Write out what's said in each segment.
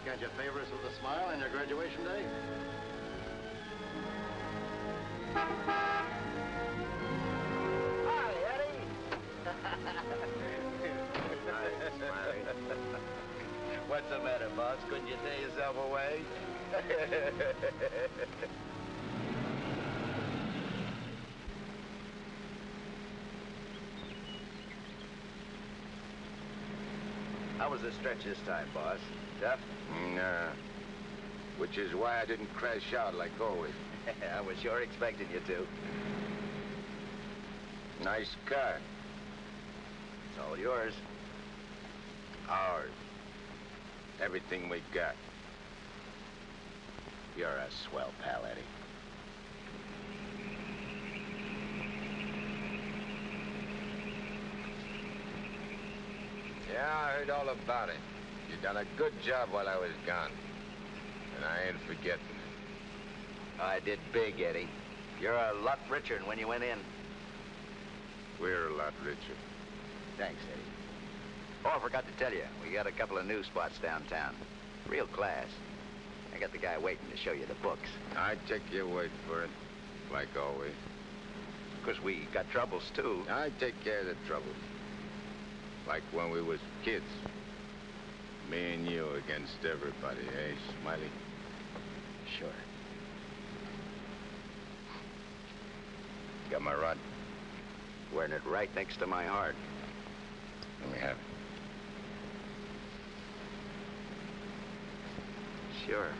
Can't you favor us with a smile on your graduation day? Hi, Eddie. Hi, Smiley. What's the matter, boss? Couldn't you tear yourself away? How was the stretch this time, boss? Tough? Nah. Which is why I didn't crash out like always. I was sure expecting you to. Nice car. It's all yours. Ours. Everything we got. You're a swell pal, Eddie. Yeah, I heard all about it. You done a good job while I was gone. And I ain't forgetting it. I did big, Eddie. You're a lot richer than when you went in. We're a lot richer. Thanks, Eddie. Oh, I forgot to tell you, we got a couple of new spots downtown. Real class. I got the guy waiting to show you the books. I take your word for it, like always. Because we got troubles, too. I take care of the troubles. Like when we was kids. Me and you against everybody, eh, Smiley? Sure. Got my rod? Wearing it right next to my heart. Let me have it. Sure.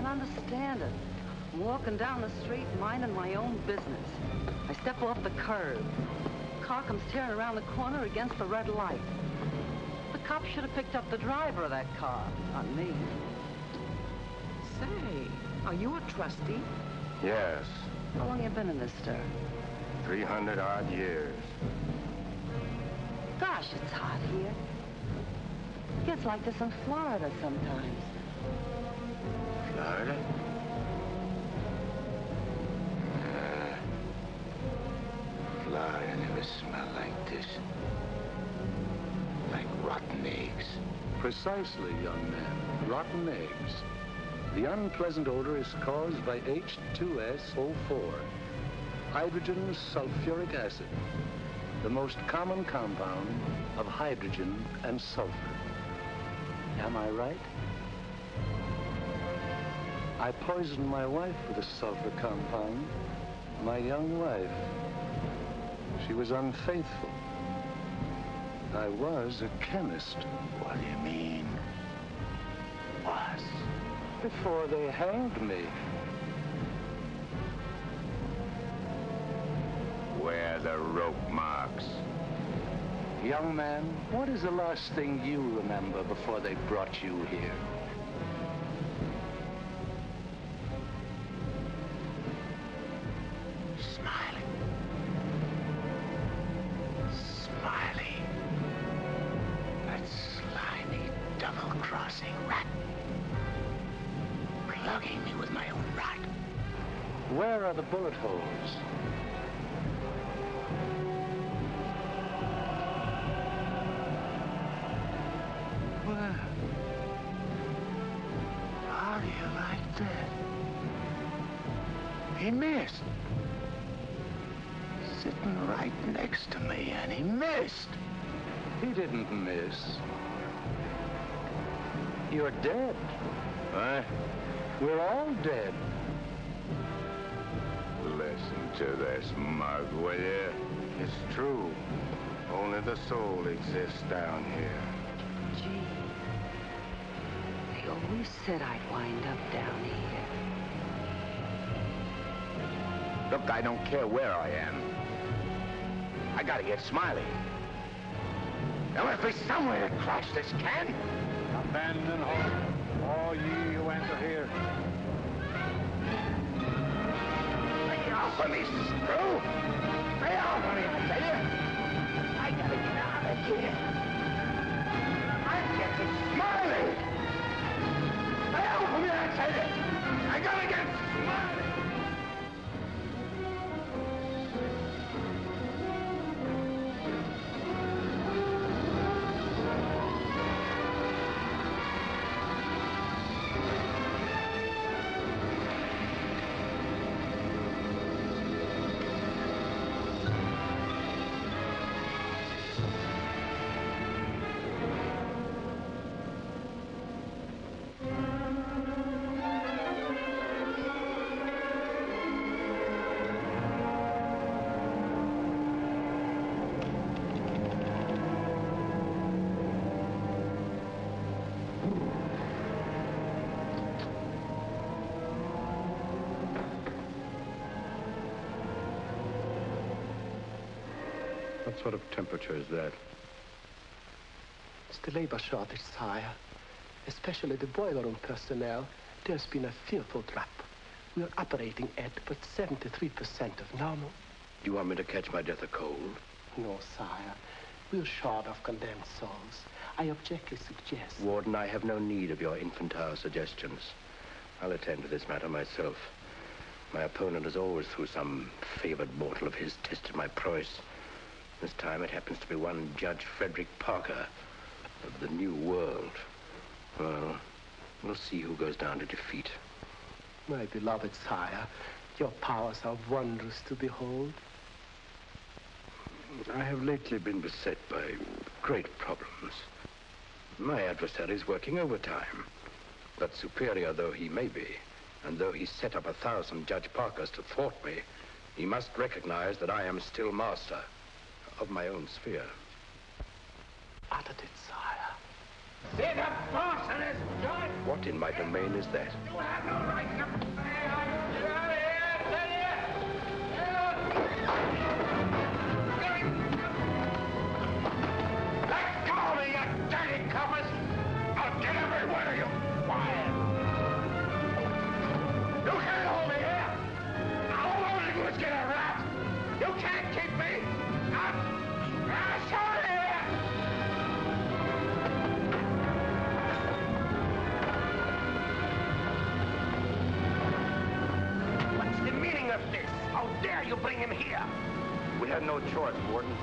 Understand it. I'm walking down the street, minding my own business. I step off the curb. Car comes tearing around the corner against the red light. The cop should have picked up the driver of that car, not me. Say, are you a trustee? Yes. How long you been in this stir? 300-odd years. Gosh, it's hot here. It gets like this in Florida sometimes. Florida? Florida never smelled like this. Like rotten eggs. Precisely, young man. Rotten eggs. The unpleasant odor is caused by H2SO4, hydrogen sulfuric acid, the most common compound of hydrogen and sulfur. Am I right? I poisoned my wife with a sulfur compound, my young wife. She was unfaithful. I was a chemist. What do you mean? Was? Before they hanged me. Where are the rope marks? Young man, what is the last thing you remember before they brought you here? Where are the bullet holes? Well, how do you like that? He missed. Sitting right next to me, and he missed. He didn't miss. You're dead. What? We're all dead. Listen to this, mug, will you? It's true. Only the soul exists down here. Gee, they always said I'd wind up down here. Look, I don't care where I am. I gotta get Smiley. There must be somewhere to crash this can. Abandon hope, all ye who enter here. Stay off of me, screw! Stay off of me, I tell you! I gotta get out of here. I'm getting Smiley! Stay off of me, I tell you! I gotta get Smiley! What sort of temperature is that? It's the labor shortage, sire. Especially the boiler room personnel. There's been a fearful drop. We're operating at but 73% of normal. Do you want me to catch my death of cold? No, sire. We're short of condemned souls. I objectly suggest... Warden, I have no need of your infantile suggestions. I'll attend to this matter myself. My opponent has always, through some favored mortal of his, tested my prowess. This time it happens to be one Judge Frederick Parker of the New World. Well, we'll see who goes down to defeat. My beloved sire, your powers are wondrous to behold. I have lately been beset by great problems. My adversary is working overtime. But superior though he may be, and though he set up 1,000 Judge Parkers to thwart me, he must recognize that I am still master of my own sphere. Uttered it, sire. See the boss of this joint? What in my domain is that? You have no right to... Get out of here, I tell you! Let go of me, you dirty coppers! I'll get every one of you fired! You can't hold me here! All I want to do is get a rat! You can't keep me! I'm sorry here! What's the meaning of this? How dare you bring him here? We had no choice, Warden.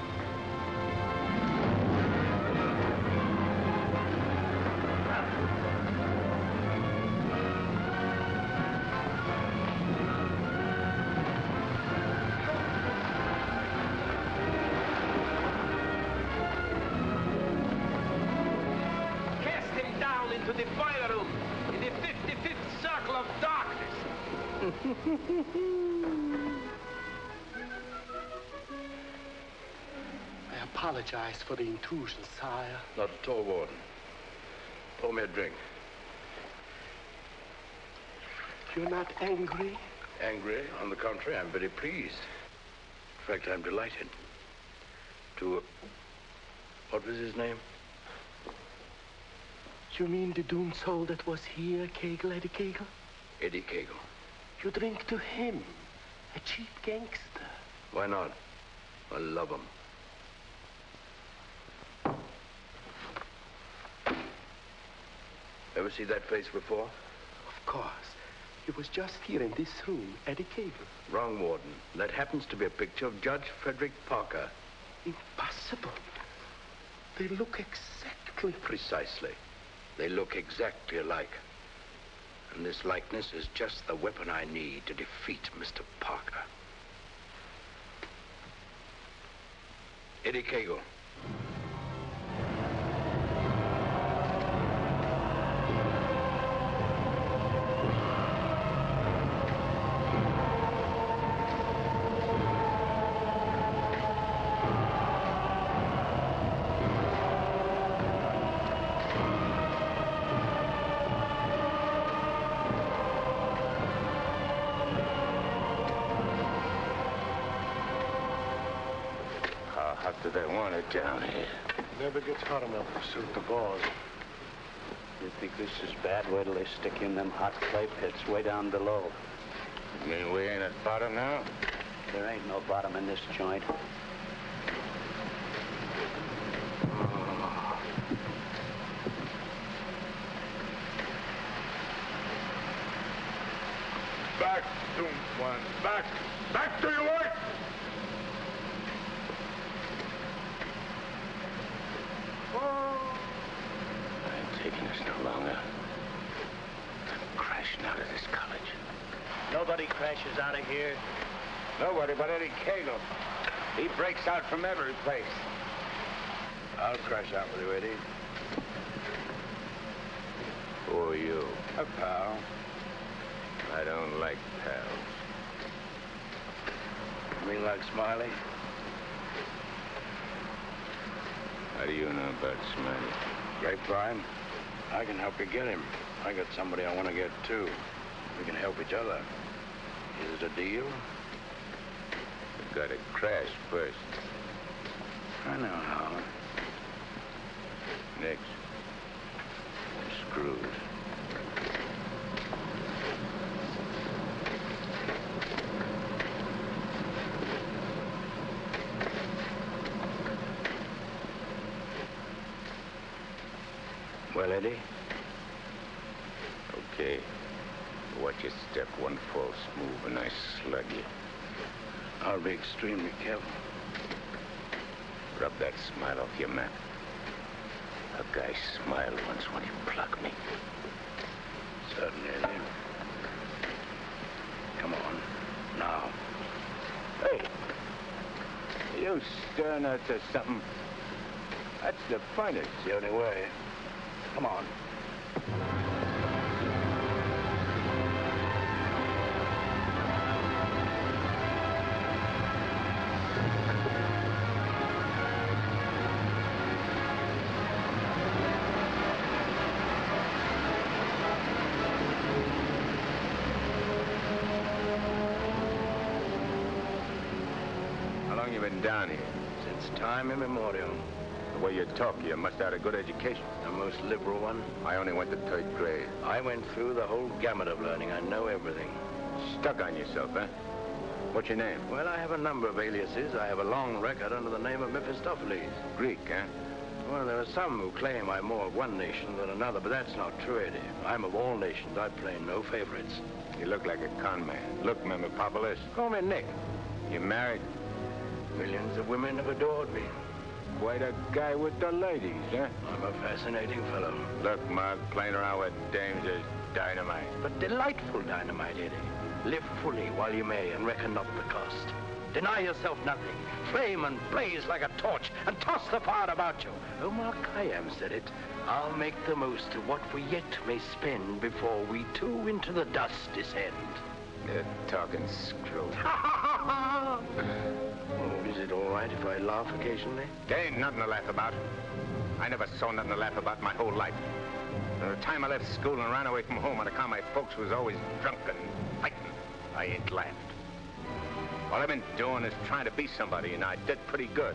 Cast him down into the boiler room in the 55th circle of darkness. I apologize for the intrusion, sire. Not at all, Warden. Pour me a drink. You're not angry? Angry? On the contrary, I'm very pleased. In fact, I'm delighted. What was his name? You mean the doomed soul that was here, Kegel, Eddie Kegel? Eddie Kegel. You drink to him, a cheap gangster. Why not? I love him. Ever see that face before? Of course. He was just here in this room, Eddie Cagle. Wrong, Warden. That happens to be a picture of Judge Frederick Parker. Impossible. They look exactly... Precisely. They look exactly alike. And this likeness is just the weapon I need to defeat Mr. Parker. Eddie Cagle. Do they want it down here? Never gets hot enough to suit the boss. You think this is bad? Wait till they stick you in them hot clay pits way down below. You mean we ain't at bottom now? There ain't no bottom in this joint. Back, Doom One. Back! Back to your work! I ain't taking this no longer. I'm crashing out of this college. Nobody crashes out of here. Nobody but Eddie Cagle. He breaks out from every place. I'll crash out with you, Eddie. Who are you? A pal. I don't like pals. You mean like Smiley? How do you know about Smiley? Grapevine. I can help you get him. I got somebody I want to get, too. We can help each other. Is it a deal? You gotta crash first. I know how. Next. You're screwed. Well, Eddie? Okay. Watch your step. One false move and I slug you. I'll be extremely careful. Rub that smile off your map. A guy smiled once when he plugged me. Certainly, Eddie. Come on. Now. Hey! You stirring her to something? That's the finest. It's the only way. Come on. How long you been down here? Since time immemorial. The way you talk, you must have had a good education. The most liberal one. I only went to 3rd grade. I went through the whole gamut of learning. I know everything. Stuck on yourself, huh? What's your name? Well, I have a number of aliases. I have a long record under the name of Mephistopheles. Greek, huh? Well, there are some who claim I'm more of one nation than another, but that's not true, Eddie. I'm of all nations. I play no favorites. You look like a con man. Look, Mephistopheles. Call me Nick. You married? Millions of women have adored me. Quite a guy with the ladies, huh? I'm a fascinating fellow. Look, Mark, playing around with dames is dynamite. But delightful dynamite, Eddie. Live fully while you may and reckon not the cost. Deny yourself nothing. Flame and blaze like a torch and toss the fire about you. Omar Khayyam said it. I'll make the most of what we yet may spend before we too into the dust descend. You're talking screw. Oh, is it all right if I laugh occasionally? There ain't nothing to laugh about. I never saw nothing to laugh about my whole life. From the time I left school and ran away from home on account my folks was always drunk and fighting, I ain't laughed. All I've been doing is trying to be somebody, and I did pretty good.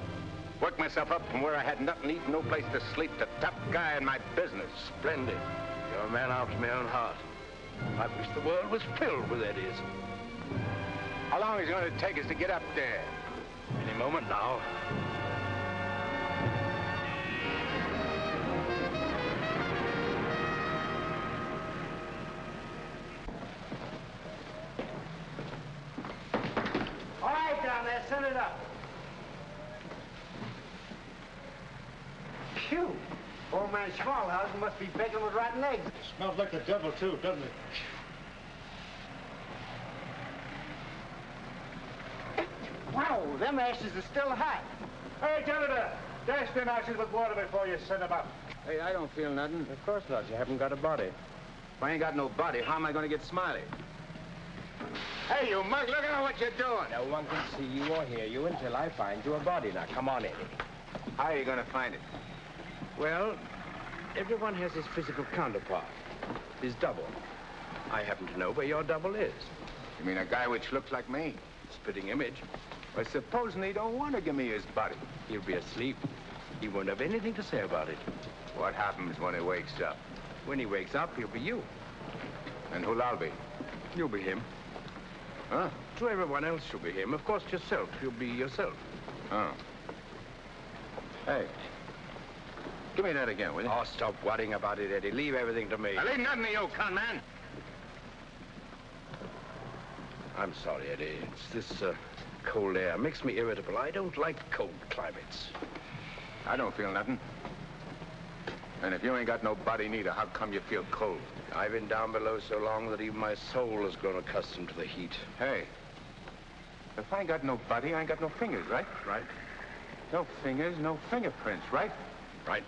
Worked myself up from where I had nothing to eat, no place to sleep, to top guy in my business. Splendid. You're a man after my own heart. I wish the world was filled with Eddies. How long is it going to take us to get up there? Any moment now. down there. Send it up. Phew. Old man Schmalhausen must be begging with rotten eggs. It smells like the devil, too, doesn't it? Wow, them ashes are still hot. Hey, janitor, dash them ashes with water before you send them up. Hey, I don't feel nothing. Of course not. You haven't got a body. If I ain't got no body, how am I going to get Smiley? Hey, you mug, look at what you're doing. No one can see you or hear you until I find you a body. Now, come on, Eddie. How are you going to find it? Well, everyone has his physical counterpart, his double. I happen to know where your double is. You mean a guy which looks like me? Spitting image. Well, supposing he don't want to give me his body. He'll be asleep. He won't have anything to say about it. What happens when he wakes up? When he wakes up, he'll be you. And who'll I be? You'll be him. Huh? To everyone else, you'll be him. Of course, yourself. You'll be yourself. Oh. Hey. Give me that again, will you? Oh, stop worrying about it, Eddie. Leave everything to me. I leave nothing to you, con man. I'm sorry, Eddie. It's this cold air. Makes me irritable. I don't like cold climates. I don't feel nothing. And if you ain't got no body neither, how come you feel cold? I've been down below so long that even my soul has grown accustomed to the heat. Hey, if I ain't got no body, I ain't got no fingers, right? Right. No fingers, no fingerprints, right? Right.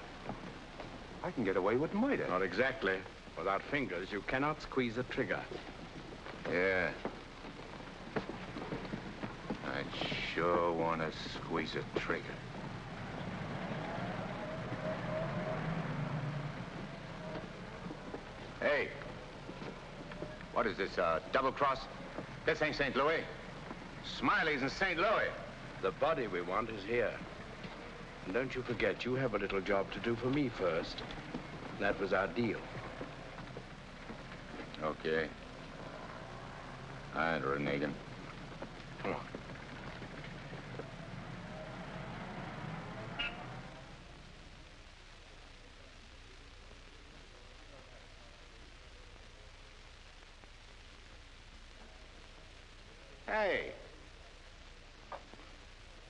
I can get away with murder. Not exactly. Without fingers, you cannot squeeze a trigger. Yeah. I'd sure want to squeeze a trigger. Hey. What is this, double cross? This ain't St. Louis. Smiley's in St. Louis. The body we want is here. And don't you forget, you have a little job to do for me first. That was our deal. Okay. All right, Renegan. Come on. Hey.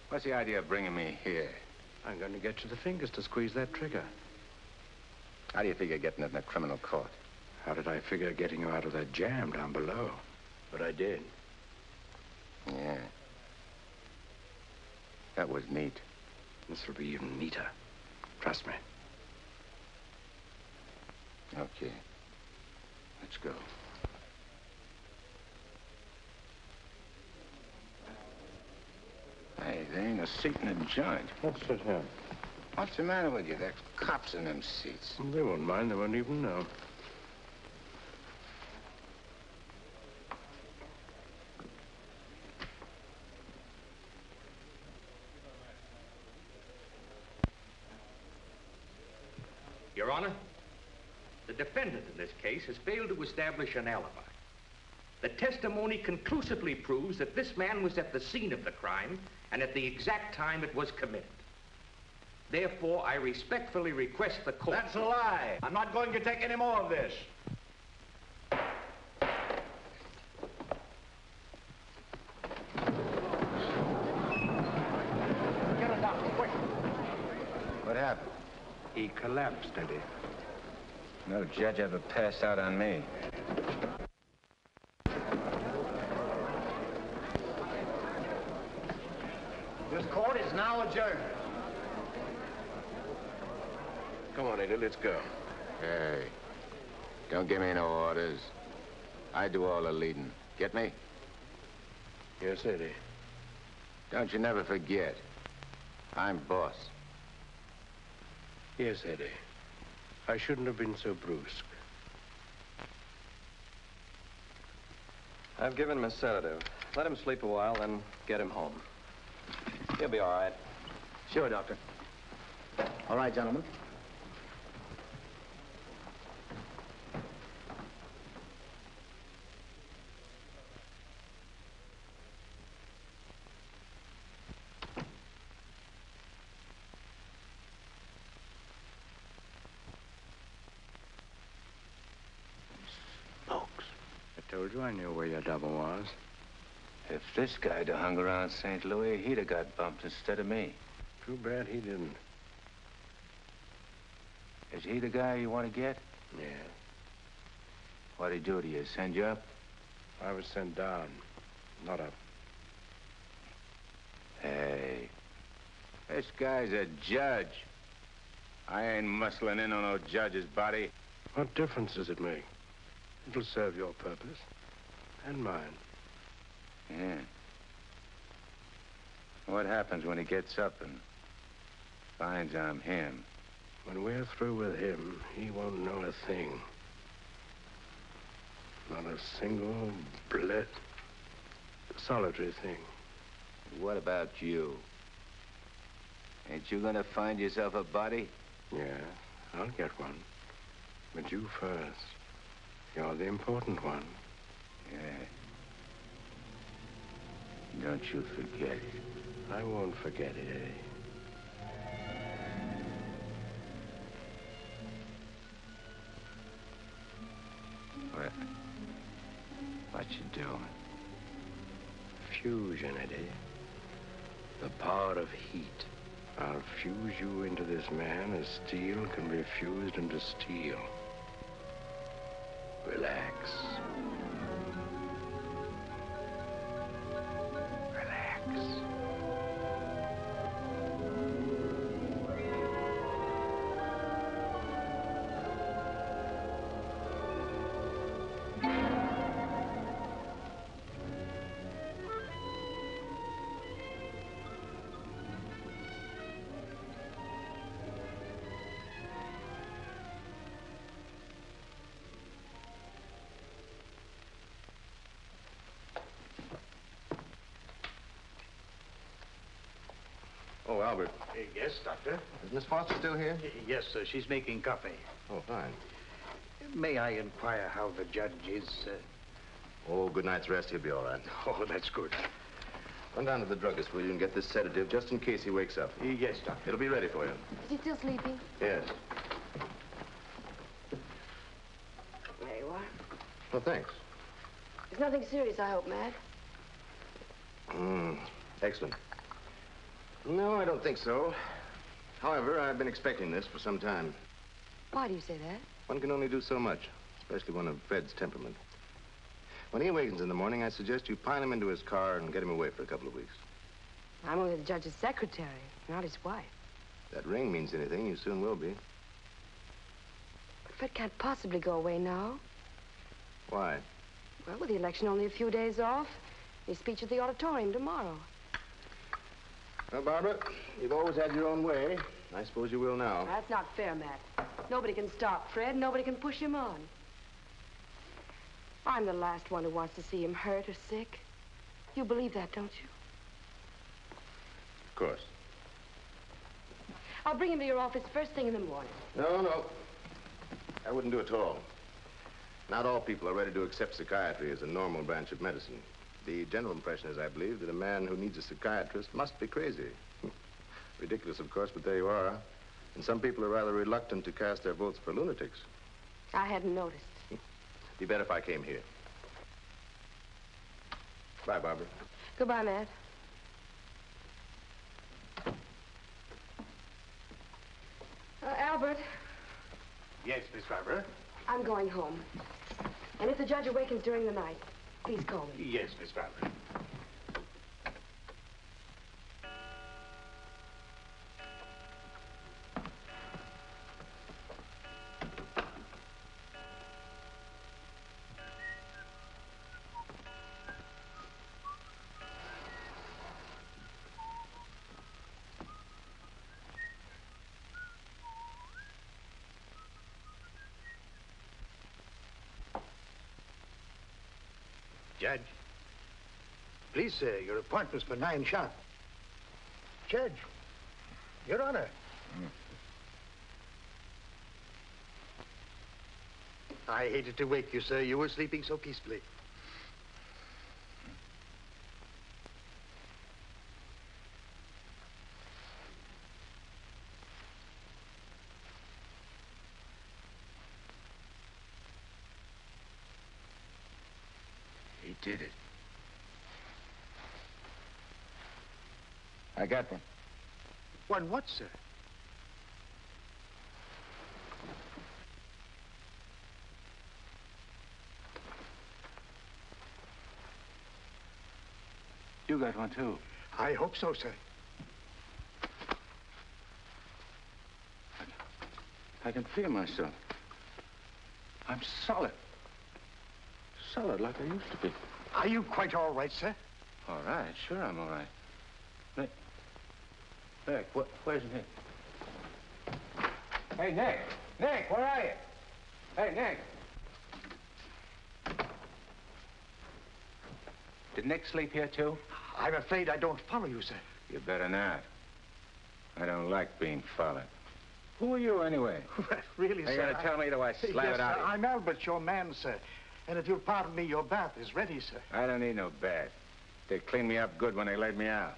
What's the idea of bringing me here? I'm going to get you the fingers to squeeze that trigger. How do you figure getting it in a criminal court? How did I figure getting you out of that jam down below? But I did. Yeah. That was neat. This will be even neater. Trust me. Okay. Let's go. Hey, there ain't a seat in the joint. Let's sit here. What's the matter with you? There's cops in them seats. They won't mind. They won't even know. Your Honor, the defendant in this case has failed to establish an alibi. The testimony conclusively proves that this man was at the scene of the crime and at the exact time it was committed. Therefore, I respectfully request the court... That's a lie. I'm not going to take any more of this. Get a doctor, quick. What happened? He collapsed, Eddie. No judge ever passed out on me. This court is now adjourned. Come on, Eddie, let's go. Hey, don't give me no orders. I do all the leading. Get me? Yes, Eddie. Don't you never forget. I'm boss. Yes, Eddie. I shouldn't have been so brusque. I've given him a sedative. Let him sleep a while, then get him home. He'll be all right. Sure, Doctor. All right, gentlemen. I told you I knew where your double was. If this guy'd have hung around St. Louis, he'd have got bumped instead of me. Too bad he didn't. Is he the guy you want to get? Yeah. What'd he do to you? Send you up? I was sent down, not up. Hey, this guy's a judge. I ain't muscling in on no judge's body. What difference does it make? It'll serve your purpose. And mine. Yeah. What happens when he gets up and finds I'm him? When we're through with him, he won't know a thing. Not a single solitary thing. What about you? Ain't you gonna find yourself a body? Yeah, I'll get one. But you first. You're the important one. Yeah. Don't you forget it. I won't forget it, Eddie. What you doing? Fusion, Eddie. The power of heat. I'll fuse you into this man as steel can be fused into steel. Relax. Relax. Oh, Albert. Yes, Doctor? Is Miss Foster still here? Yes, sir. She's making coffee. Oh, fine. May I inquire how the judge is? Oh, good night's rest. He'll be all right. Oh, that's good. Run down to the druggist, will you, and get this sedative just in case he wakes up. Yes, Doctor. It'll be ready for you. Is he still sleeping? Yes. There you are. Well, thanks. It's nothing serious, I hope, Matt. Excellent. No, I don't think so. However, I've been expecting this for some time. Why do you say that? One can only do so much, especially one of Fred's temperament. When he awakens in the morning, I suggest you pile him into his car and get him away for a couple of weeks. I'm only the judge's secretary, not his wife. If that ring means anything, you soon will be. But Fred can't possibly go away now. Why? Well, with the election only a few days off, his speech at the auditorium tomorrow. Well, Barbara, you've always had your own way. I suppose you will now. That's not fair, Matt. Nobody can stop Fred. Nobody can push him on. I'm the last one who wants to see him hurt or sick. You believe that, don't you? Of course. I'll bring him to your office first thing in the morning. No. I wouldn't do it at all. Not all people are ready to accept psychiatry as a normal branch of medicine. The general impression is, I believe, that a man who needs a psychiatrist must be crazy. Ridiculous, of course, but there you are. And some people are rather reluctant to cast their votes for lunatics. I hadn't noticed. Be better if I came here. Bye, Barbara. Goodbye, Matt. Albert. Yes, Miss Barbara? I'm going home. And if the judge awakens during the night, please call me. Yes, Miss Barbara. Judge. Please, sir, your appointment's for 9 sharp. Judge, Your Honor. I hated to wake you, sir. You were sleeping so peacefully. He did it. I got one. One what, sir? You got one, too. I hope so, sir. I can feel myself. I'm solid. Solid like I used to be. Are you quite all right, sir? All right, sure I'm all right. Nick, where's Nick? Hey, Nick! Nick, where are you? Hey, Nick! Did Nick sleep here, too? I'm afraid I don't follow you, sir. You better not. I don't like being followed. Who are you, anyway? Really, Are you sir? going to tell me the I slam yes, it out sir, of you? I'm Albert, your man, sir. And if you'll pardon me, your bath is ready, sir. I don't need no bath. They cleaned me up good when they laid me out.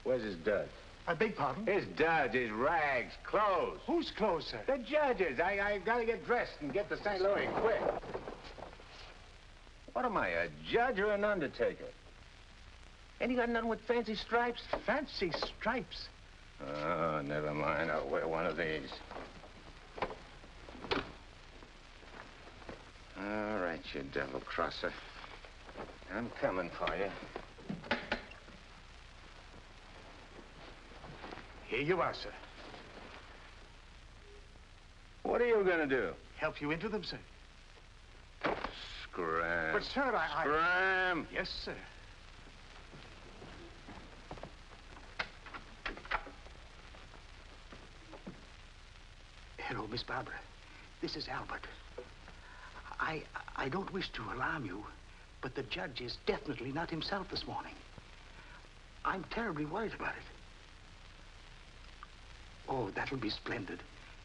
Where's his duds? I beg pardon? His duds, his rags, clothes. Whose clothes, sir? The judge's. I got to get dressed and get to St. Louis quick. What am I, a judge or an undertaker? Ain't you got nothing with fancy stripes? Fancy stripes? Oh, never mind. I'll wear one of these. All right, you devil crosser. I'm coming for you. Here you are, sir. What are you going to do? Help you into them, sir. Scram. But, sir, I... Scram. Yes, sir. Hello, Miss Barbara. This is Albert. I don't wish to alarm you, but the judge is definitely not himself this morning. I'm terribly worried about it. Oh, that'll be splendid.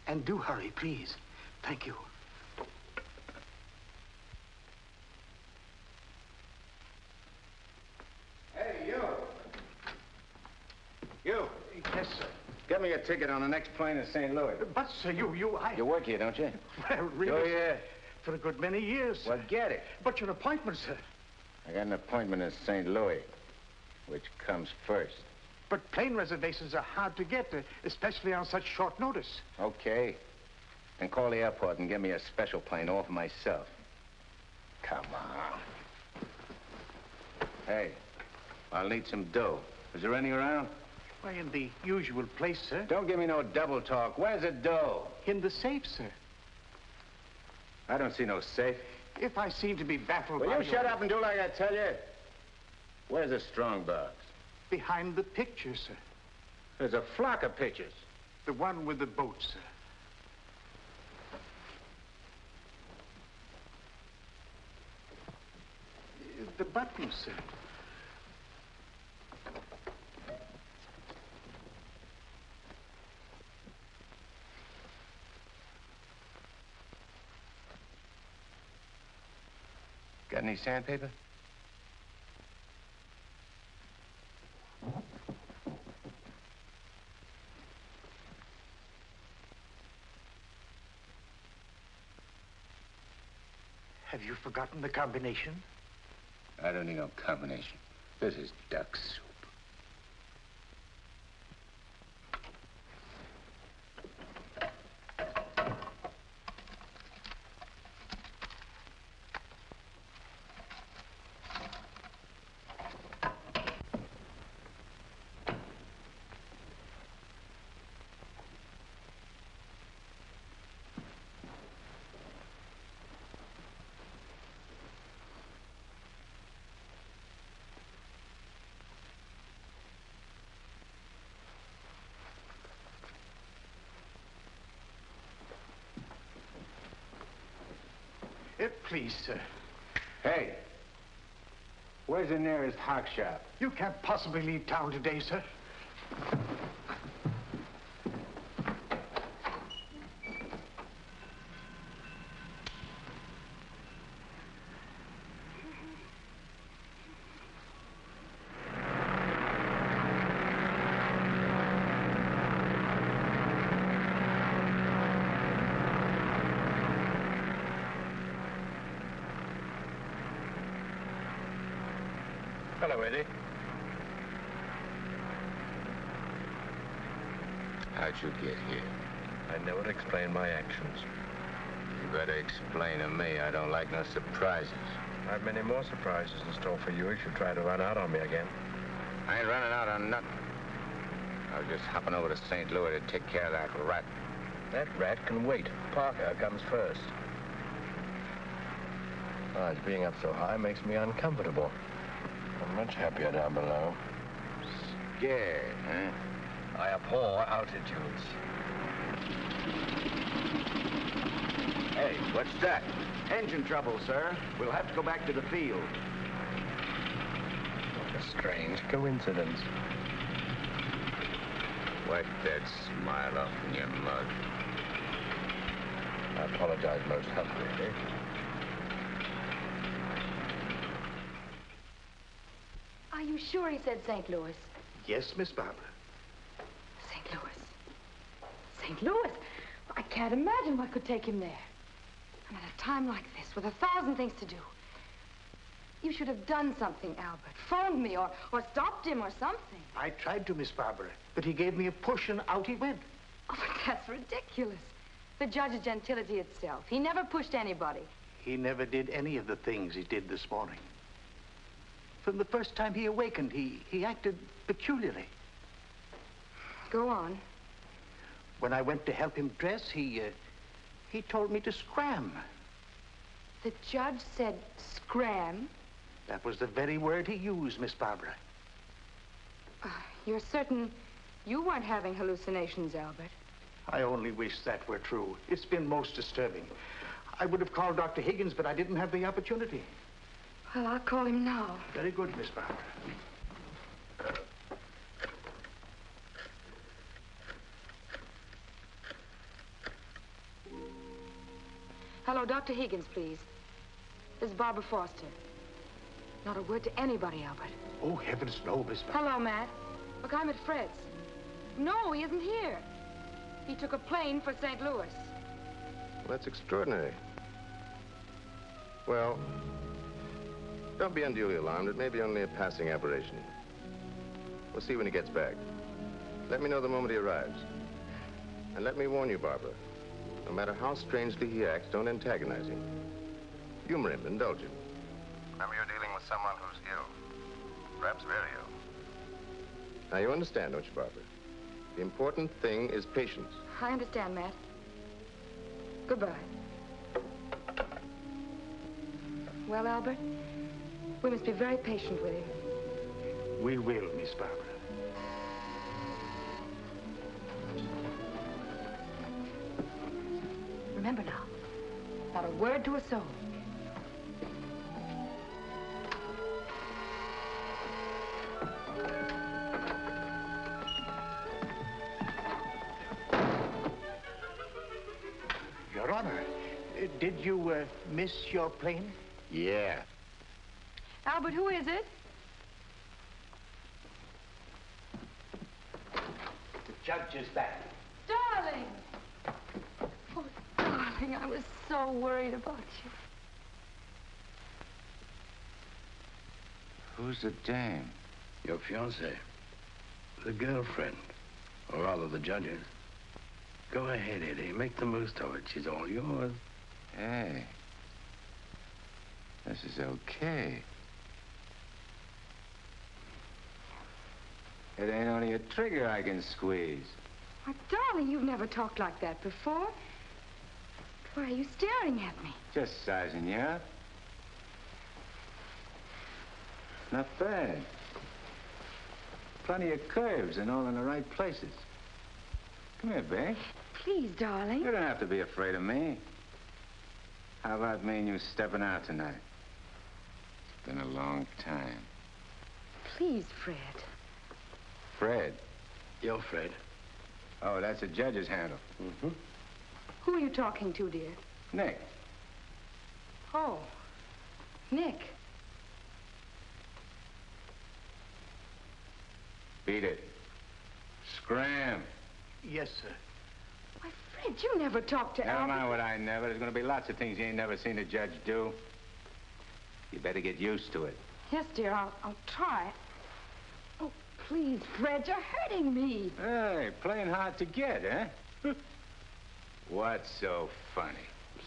And do hurry, please. Thank you. Hey, you. You. Yes, sir. Get me a ticket on the next plane to St. Louis. But, sir, You work here, don't you? Well, really, Oh, yeah. for a good many years, sir. Well, get it. But your appointment, sir. I got an appointment in St. Louis. Which comes first? But plane reservations are hard to get, especially on such short notice. Okay. Then call the airport and get me a special plane all for myself. Come on. Hey, I'll need some dough. Is there any around? Why, in the usual place, sir. Don't give me no double talk. Where's the dough? In the safe, sir. I don't see no safe. If I seem to be baffled Will by you shut up and do like I tell you? Where's the strong box? Behind the picture, sir. There's a flock of pictures. The one with the boat, sir. The button, sir. Got any sandpaper? Have you forgotten the combination? I don't need no combination. This is duck soup. Please, sir. Hey, where's the nearest hock shop? You can't possibly leave town today, sir. Hello, Eddie. How'd you get here? I never explain my actions. You better explain to me. I don't like no surprises. I have many more surprises in store for you if you try to run out on me again. I ain't running out on nothing. I was just hopping over to St. Louis to take care of that rat. That rat can wait. Parker comes first. Oh, being up so high makes me uncomfortable. I'm much happier down below. Scared, huh? I abhor altitudes. Hey, what's that? Engine trouble, sir. We'll have to go back to the field. What a strange coincidence. Wipe that smile off in your mug. I apologize most humbly. Are you sure he said St. Louis? Yes, Miss Barbara. St. Louis. St. Louis? I can't imagine what could take him there. And at a time like this, with 1,000 things to do. You should have done something, Albert. Phoned me or stopped him or something. I tried to, Miss Barbara, but he gave me a push and out he went. Oh, but that's ridiculous. The judge's gentility itself. He never pushed anybody. He never did any of the things he did this morning. From the first time he awakened, he acted peculiarly. Go on. When I went to help him dress, he told me to scram. The judge said scram? That was the very word he used, Miss Barbara. You're certain you weren't having hallucinations, Albert? I only wish that were true. It's been most disturbing. I would have called Dr. Higgins, but I didn't have the opportunity. Well, I'll call him now. Very good, Miss Barbara. Hello, Dr. Higgins, please. This is Barbara Foster. Not a word to anybody, Albert. Oh, heavens, no, Miss Barbara. Hello, Matt. Look, I'm at Fred's. No, he isn't here. He took a plane for St. Louis. Well, that's extraordinary. Well, don't be unduly alarmed. It may be only a passing aberration. We'll see when he gets back. Let me know the moment he arrives. And let me warn you, Barbara. No matter how strangely he acts, don't antagonize him. Humor him, indulge him. Remember, you're dealing with someone who's ill. Perhaps very ill. Now, you understand, don't you, Barbara? The important thing is patience. I understand, Matt. Goodbye. Well, Albert, we must be very patient with him. We will, Miss Barbara. Remember now, not a word to a soul. Your Honor, did you miss your plane? Yeah. Albert, who is it? The judge is back. Darling! Oh, darling, I was so worried about you. Who's the dame? Your fiancée. The girlfriend. Or rather, the judge's. Go ahead, Eddie. Make the most of it. She's all yours. Hey. This is okay. It ain't only a trigger I can squeeze. Why, darling, you've never talked like that before. Why are you staring at me? Just sizing you up. Not bad. Plenty of curves and all in the right places. Come here, babe. Please, darling. You don't have to be afraid of me. How about me and you stepping out tonight? It's been a long time. Please, Fred. Fred? You're Fred. Oh, that's a judge's handle. Mm-hmm. Who are you talking to, dear? Nick. Oh, Nick. Beat it. Scram. Yes, sir. Why, Fred, you never talked to Never Albert. mind what I never. There's going to be lots of things you ain't never seen a judge do. You better get used to it. Yes, dear, I'll try. Oh, Please, Fred, you're hurting me. Hey, playing hard to get, huh? What's so funny?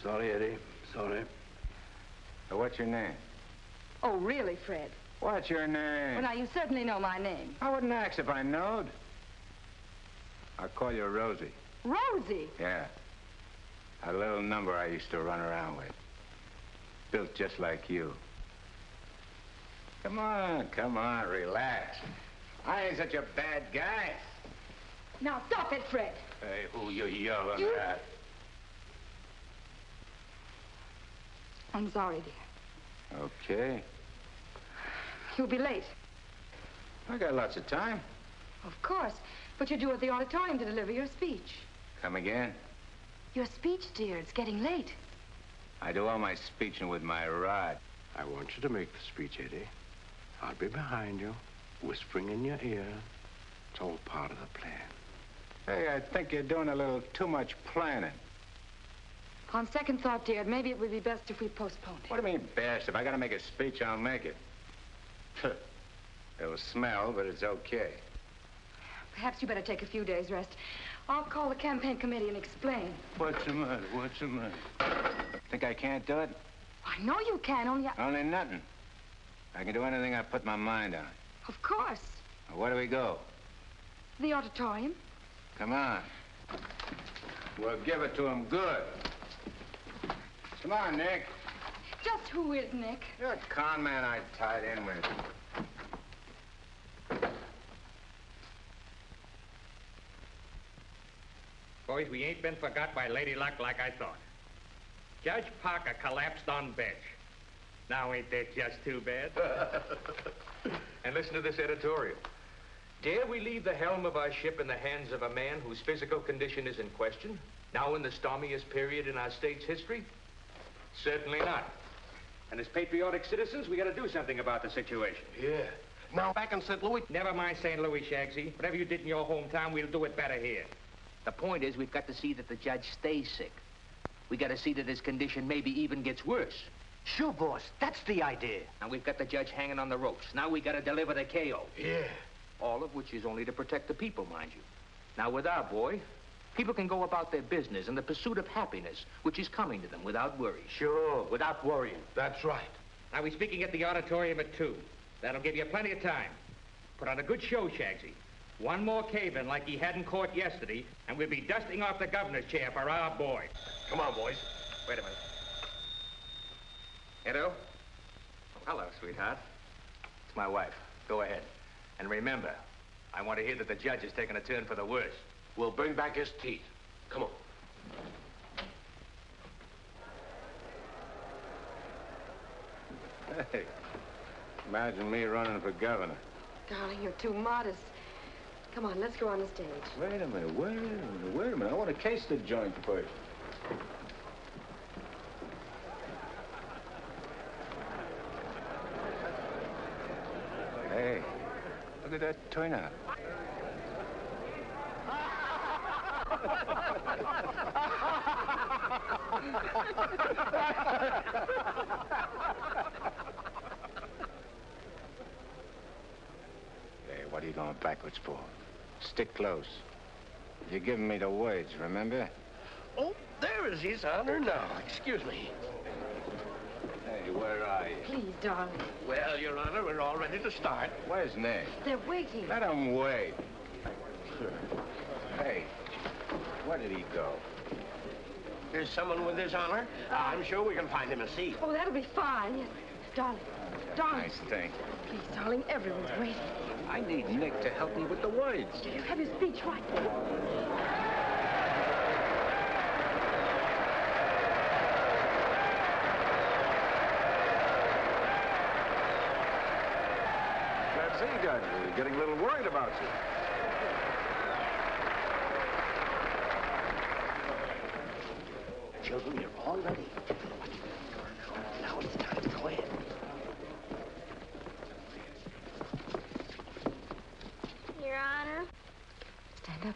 Sorry, Eddie. Sorry. What's your name? Oh, really, Fred? What's your name? Well, now, you certainly know my name. I wouldn't ask if I knowed. I'll call you Rosie. Rosie? Yeah. A little number I used to run around with. Built just like you. Come on, relax. I ain't such a bad guy. Now, stop it, Fred. Hey, who you yelling at? I'm sorry, dear. Okay. You'll be late. I got lots of time. Of course. But you're due at the auditorium to deliver your speech. Come again? Your speech, dear. It's getting late. I do all my speeching with my rod. I want you to make the speech, Eddie. I'll be behind you, whispering in your ear. It's all part of the plan. Hey, I think you're doing a little too much planning. On second thought, dear, maybe it would be best if we postponed it. What do you mean, best? If I gotta make a speech, I'll make it. It'll smell, but it's okay. Perhaps you better take a few days' rest. I'll call the campaign committee and explain. What's the matter? What's the matter? Think I can't do it? I know you can, only Only nothing. I can do anything I put my mind on. Of course. Now, where do we go? The auditorium. Come on. We'll give it to him good. Come on, Nick. Just who is Nick? You're a con man I tied in with. Boys, we ain't been forgot by Lady Luck like I thought. Judge Parker collapsed on bench. Now ain't that just too bad? And listen to this editorial. Dare we leave the helm of our ship in the hands of a man whose physical condition is in question, now in the stormiest period in our state's history? Certainly not. And as patriotic citizens, we gotta do something about the situation. Yeah. Now, back in St. Louis... Never mind St. Louis, Shagsy. Whatever you did in your hometown, we'll do it better here. The point is, we've got to see that the judge stays sick. We got to see that his condition maybe even gets worse. Sure, boss. That's the idea. Now, we've got the judge hanging on the ropes. Now we got to deliver the KO. Yeah. All of which is only to protect the people, mind you. Now, with our boy, people can go about their business in the pursuit of happiness, which is coming to them without worry. Sure, without worrying. That's right. Now, we're speaking at the auditorium at 2. That'll give you plenty of time. Put on a good show, Shagsy. One more cave-in like he had in court yesterday, and we'll be dusting off the governor's chair for our boy. Come on, boys. Wait a minute. Edo? Hello, sweetheart. It's my wife. Go ahead. And remember, I want to hear that the judge is taking a turn for the worse. We'll bring back his teeth. Come on. Hey, imagine me running for governor. Darling, you're too modest. Come on, let's go on the stage. Wait a minute. I want to case the joint first. Hey, look at that turnout. Hey, what are you going backwards for? Stick close. You're giving me the words, remember? Oh, there is His Honor now. Excuse me. Hey, where are you? Please, darling. Well, Your Honor, we're all ready to start. Where's Nick? They're waiting. Let him wait. Hey, where did he go? There's someone with His Honor. I'm sure we can find him a seat. Oh, that'll be fine. Yes. Darling. Darling. Nice thing. Please, darling, everyone's waiting. I need Nick to help me with the words. Do you have your speech right? That's it, Judge. We're getting a little worried about you. Children, you're all ready. Now it's time to go ahead. Your Honor. Stand up,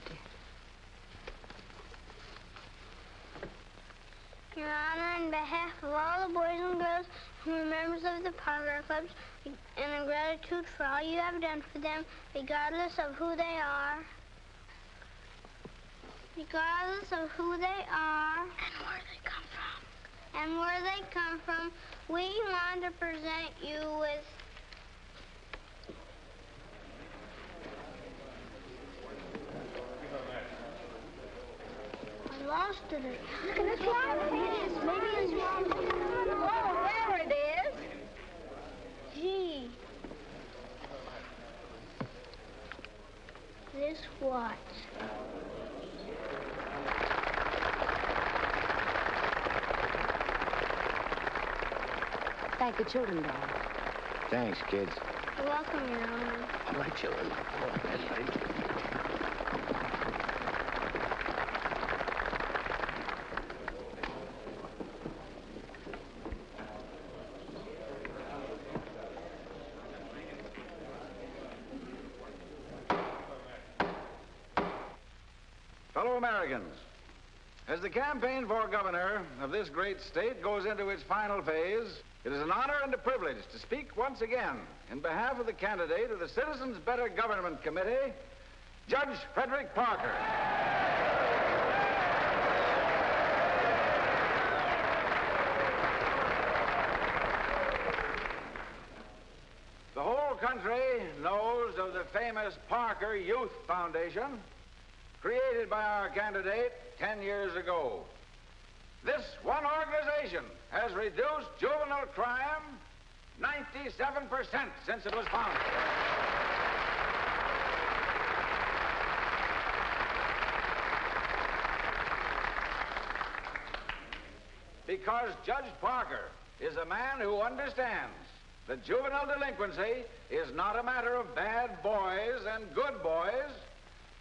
dear. Your Honor, on behalf of all the boys and girls who are members of the Parker Clubs, and in gratitude for all you have done for them, regardless of who they are. Regardless of who they are. And where they come from. And where they come from, we want to present you with... I lost it. It's wrong. Maybe it's wrong. Oh, there it is. Gee. This what? Thank the children, darling. Thanks, kids. You're welcome, Your Honor. All right, children. All right, that's right. Fellow Americans, as the campaign for governor of this great state goes into its final phase, it is an honor and a privilege to speak once again in behalf of the candidate of the Citizens Better Government Committee, Judge Frederick Parker. The whole country knows of the famous Parker Youth Foundation, created by our candidate 10 years ago. This one organization has reduced juvenile crime 97% since it was founded. Because Judge Parker is a man who understands that juvenile delinquency is not a matter of bad boys and good boys,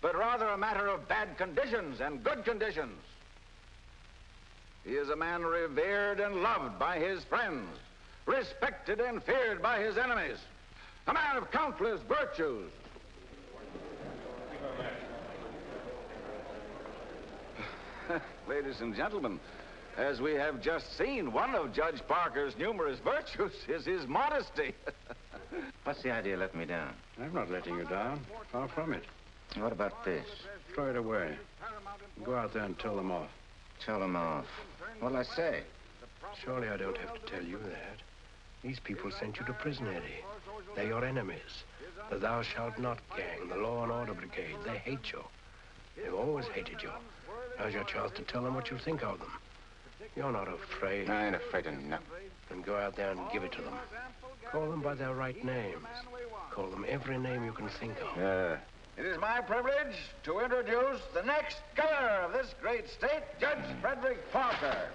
but rather a matter of bad conditions and good conditions. He is a man revered and loved by his friends, respected and feared by his enemies, a man of countless virtues. Ladies and gentlemen, as we have just seen, one of Judge Parker's numerous virtues is his modesty. What's the idea of letting me down? I'm not letting you down. Far from it. What about this? Throw it away. Go out there and tell them off. Tell them off. What'll I say? Surely I don't have to tell you that. These people sent you to prison, Eddie. They're your enemies. The Thou Shalt Not gang, the Law and Order Brigade. They hate you. They've always hated you. Now's your chance to tell them what you think of them. You're not afraid. I ain't afraid of nothing. Then go out there and give it to them. Call them by their right names. Call them every name you can think of. It is my privilege to introduce the next governor of this great state, Judge Frederick Parker.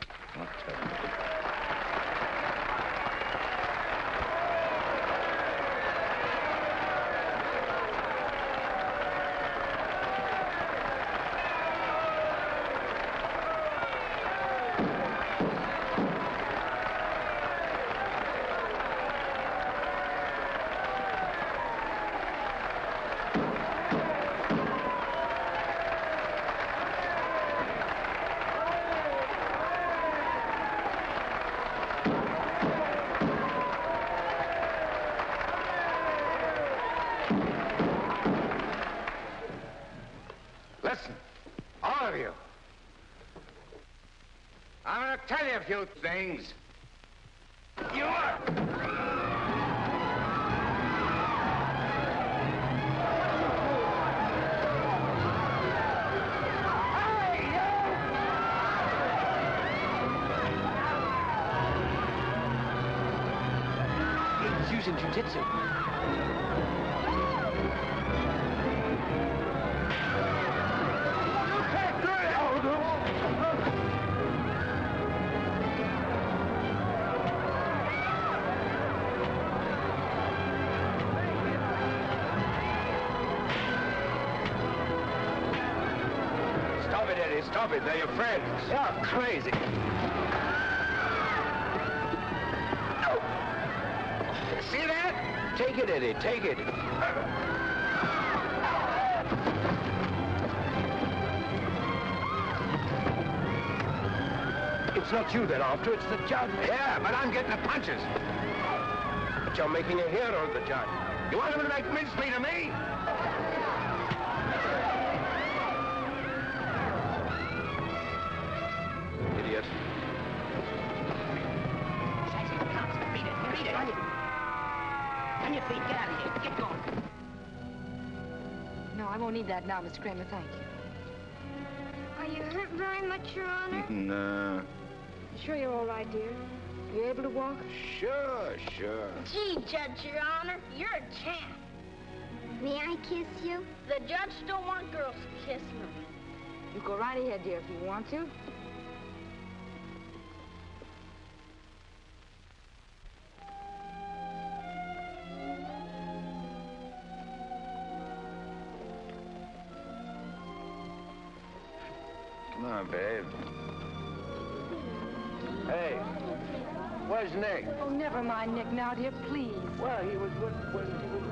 Tell you a few things. He's using jujitsu. Stop it, they're your friends. You're crazy. See that? Take it, Eddie, take it. If it's not you they're after, it's the judge. Yeah, but I'm getting the punches. But you're making a hero of the judge. You want him to make mincemeat of me? Idiot. Beat it. Beat it. On your feet. Get out of here. Get going. No, I won't need that now, Mr. Kramer. Thank you. Are you hurt very much, Your Honor? No. You sure you're all right, dear? You able to walk? Sure. Gee, Judge, Your Honor, you're a champ. May I kiss you? The judge don't want girls to kiss him. You go right ahead, dear, if you want to. Come on, babe. Hey, where's Nick? Oh, never mind Nick now, dear, please. Well, he was good when he was...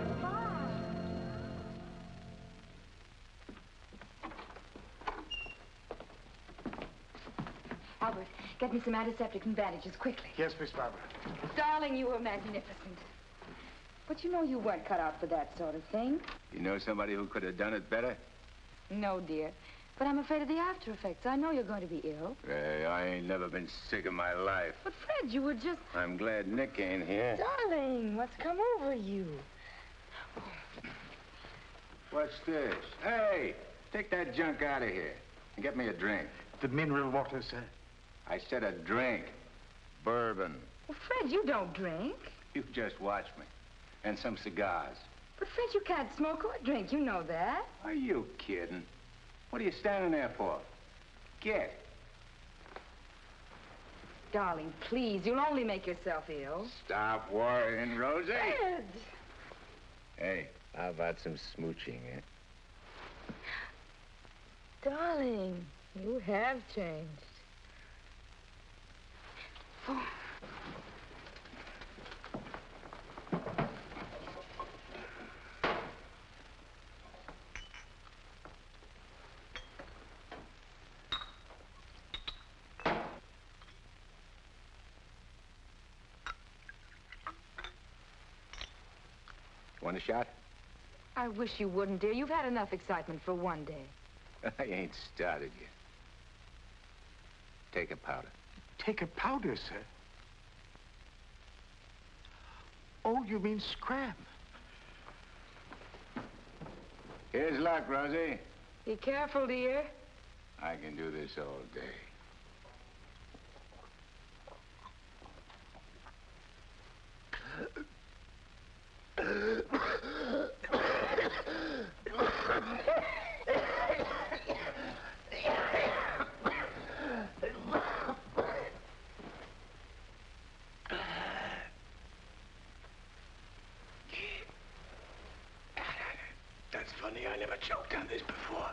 Albert, get me some antiseptic and bandages, quickly. Yes, Miss Barbara. Darling, you were magnificent. But you know you weren't cut out for that sort of thing. You know somebody who could have done it better? No, dear. But I'm afraid of the after effects. I know you're going to be ill. Hey, I ain't never been sick in my life. But, Fred, you were just... I'm glad Nick ain't here. Darling, what's come over you? What's this? Hey, take that junk out of here and get me a drink. The mineral water, sir. I said a drink. Bourbon. Well, Fred, you don't drink. You just watch me. And some cigars. But, Fred, you can't smoke or drink. You know that. Are you kidding? What are you standing there for? Get. Darling, please, you'll only make yourself ill. Stop worrying, Rosie. Fred! Hey, how about some smooching, eh? Darling, you have changed. Oh. Want a shot? I wish you wouldn't, dear. You've had enough excitement for one day. I ain't started yet. Take a powder. Take a powder, sir? Oh, you mean scram? Here's luck, Rosie. Be careful, dear. I can do this all day. That's funny. I never choked on this before.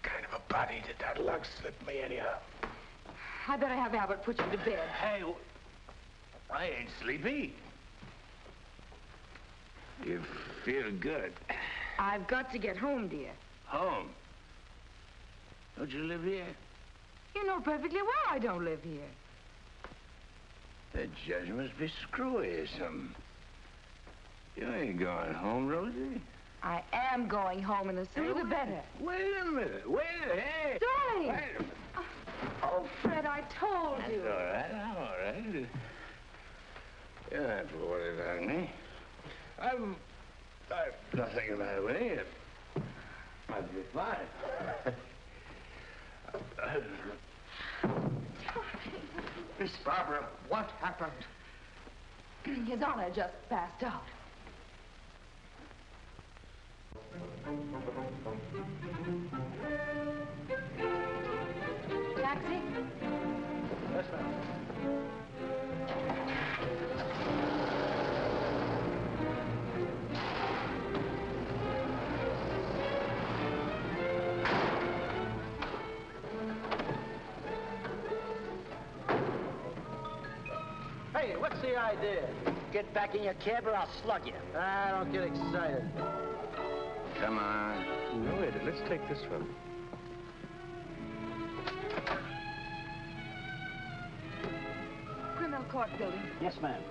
Kind of a body did that lug slip me anyhow? I better have Albert put you to bed. Hey, I ain't sleepy. You feel good. I've got to get home, dear. Home? Don't you live here? You know perfectly well I don't live here. The judge must be screwy or something. You ain't going home, Rosie. I am going home, and the sooner the better. Wait a minute. Wait, hey. Darling! Wait a minute. Oh, Fred, I told you. That's all right. I'm all right. You don't have to worry about me. I've nothing the matter with me. I'll be fine. Miss Barbara, what happened? His Honor just passed out. Taxi? Yes, ma'am. Hey, what's the idea? Get back in your cab or I'll slug you. I don't get excited. Come on. No, Eddie, let's take this one. Criminal court building. Yes, ma'am.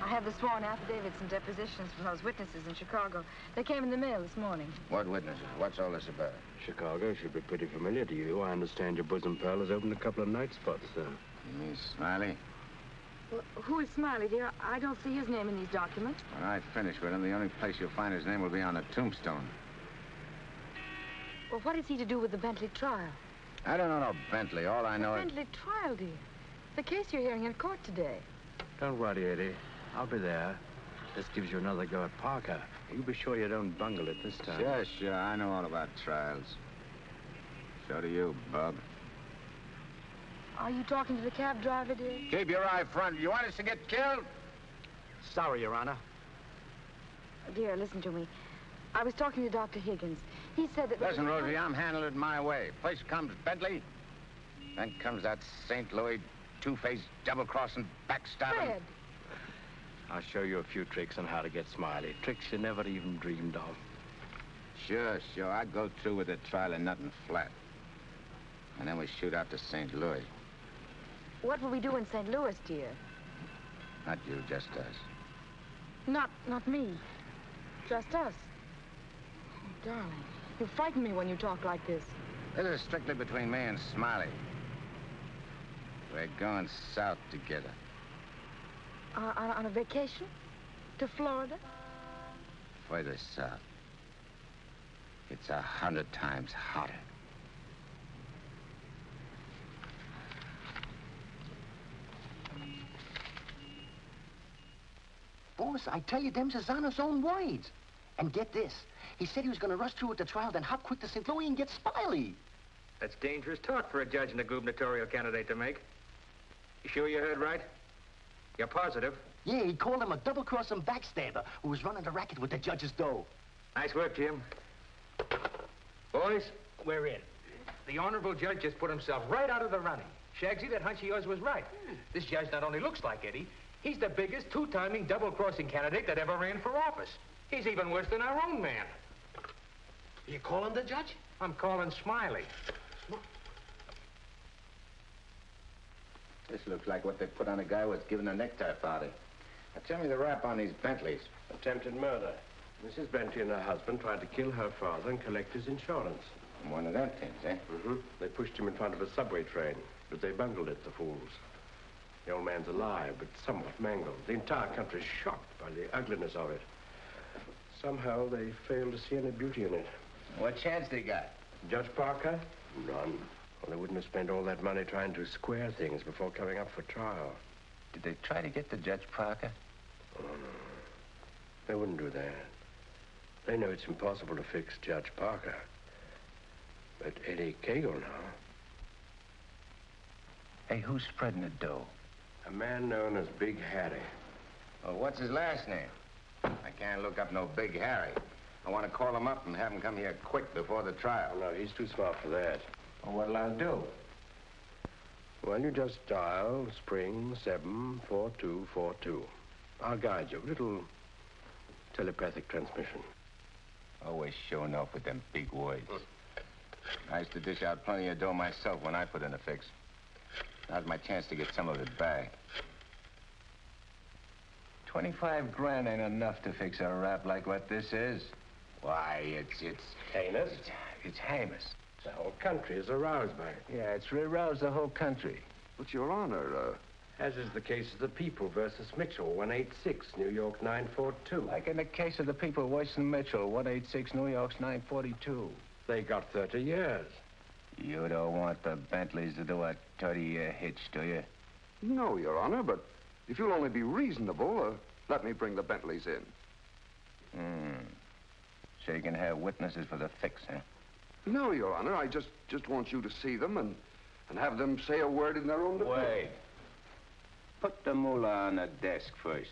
I have the sworn affidavits and depositions from those witnesses in Chicago. They came in the mail this morning. What witnesses? What's all this about? Chicago should be pretty familiar to you. I understand your bosom pal has opened a couple of night spots there. You mean Smiley? Well, who is Smiley, dear? I don't see his name in these documents. When I finish with him, the only place you'll find his name will be on the tombstone. Well, what is he to do with the Bentley trial? I don't know no Bentley. All I know is... Bentley trial, dear. The case you're hearing in court today. Don't worry, Eddie. I'll be there. This gives you another go at Parker. You be sure you don't bungle it this time. Sure. I know all about trials. So do you, Bub. Are you talking to the cab driver, dear? Keep your eye front. You want us to get killed? Sorry, Your Honor. Dear, listen to me. I was talking to Dr. Higgins. He said that... Listen, Rosie, I'm handling it my way. First comes Bentley, then comes that St. Louis two-faced, double-crossing, backstabbing... Fred! I'll show you a few tricks on how to get Smiley. Tricks you never even dreamed of. Sure. I'd go through with the trial and nothing flat. And then we shoot out to St. Louis. What will we do in St. Louis, dear? Not you, just us. Not me. Just us. Oh, darling, you frighten me when you talk like this. This is strictly between me and Smiley. We're going south together. On a vacation? To Florida? Further south. It's 100 times hotter. Boss, I tell you, them's his honor's own words. And get this. He said he was going to rush through with the trial, then hop quick to St. Louis and get Smiley. That's dangerous talk for a judge and a gubernatorial candidate to make. You sure you heard right? You're positive? Yeah, he called him a double-crossing backstabber who was running the racket with the judge's dough. Nice work, Jim. Boys, we're in. The honorable judge just put himself right out of the running. Shagsy, that hunch of yours was right. This judge not only looks like Eddie, he's the biggest two-timing double-crossing candidate that ever ran for office. He's even worse than our own man. You calling the judge? I'm calling Smiley. This looks like what they put on a guy who was given a necktie party. Now, tell me the rap on these Bentleys. Attempted murder. Mrs. Bentley and her husband tried to kill her father and collect his insurance. One of them things, eh? Mm-hmm. They pushed him in front of a subway train, but they bungled it, the fools. The old man's alive, but somewhat mangled. The entire country's shocked by the ugliness of it. Somehow they failed to see any beauty in it. What chance they got? Judge Parker? None. Well, they wouldn't have spent all that money trying to square things before coming up for trial. Did they try to get to Judge Parker? Oh, no. They wouldn't do that. They know it's impossible to fix Judge Parker. But Eddie Cagle now. Hey, who's spreading the dough? A man known as Big Harry. Well, what's his last name? I can't look up no Big Harry. I want to call him up and have him come here quick before the trial. No, he's too smart for that. Well, what'll I do? Well, you just dial spring 74242. I'll guide you. A little telepathic transmission. Always showing off with them big words. I used to dish out plenty of dough myself when I put in a fix. Now's my chance to get some of it back. 25 grand ain't enough to fix a rap like what this is. Why, it's heinous. It's heinous. The whole country is aroused by it. Yeah, it's aroused the whole country. But, Your Honor, As is the case of the People versus Mitchell, 186, New York 942. Like in the case of the People, Weston Mitchell, 186, New York's 942. They got 30 years. You don't want the Bentleys to do a 30-year hitch, do you? no, Your Honor, but if you'll only be reasonable, let me bring the Bentleys in. So you can have witnesses for the fix, huh? No, Your Honor, I just want you to see them and have them say a word in their own defense. Wait. Put the moolah on the desk first.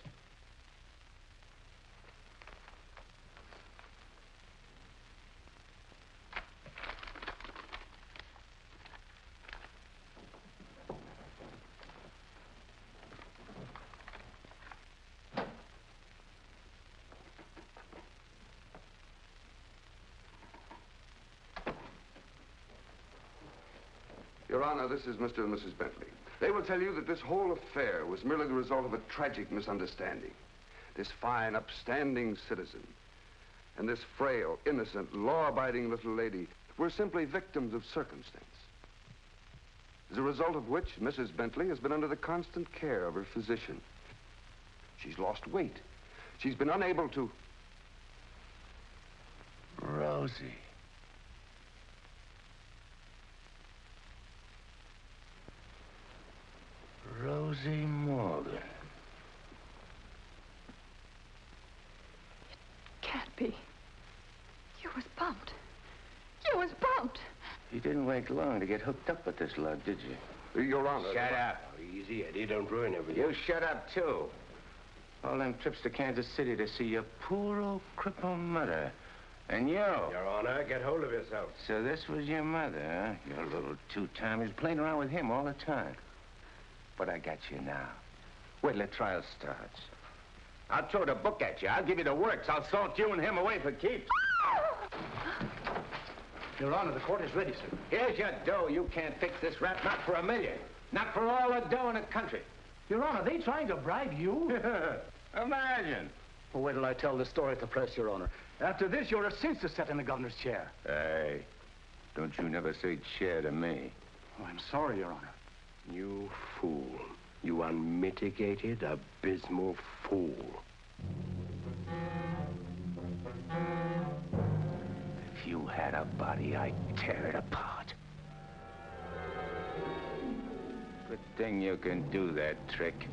Your Honor, this is Mr. and Mrs. Bentley. They will tell you that this whole affair was merely the result of a tragic misunderstanding. This fine, upstanding citizen and this frail, innocent, law-abiding little lady were simply victims of circumstance. As a result of which, Mrs. Bentley has been under the constant care of her physician. She's lost weight. She's been unable to... Rosie. Rosie Morgan. Can't be. You was bumped. You was bumped. You didn't wait long to get hooked up with this lug, did you? Your Honor. Shut up. Easy, Eddie. Don't ruin everything. You shut up, too. All them trips to Kansas City to see your poor old crippled mother. And you. Your Honor, get hold of yourself. So this was your mother, huh? Your little two-timers playing around with him all the time. But I got you now. Wait till the trial starts. I'll throw the book at you. I'll give you the works. I'll salt you and him away for keeps. Your Honor, the court is ready, sir. Here's your dough. You can't fix this rap, not for $1 million. Not for all the dough in the country. Your Honor, they trying to bribe you? Imagine. Well, wait till I tell the story at the press, Your Honor. After this, you're a cinch to sit in the governor's chair. Hey, don't you never say chair to me. Oh, I'm sorry, Your Honor. You fool. You unmitigated, abysmal fool. If you had a body, I'd tear it apart. Good thing you can do that trick.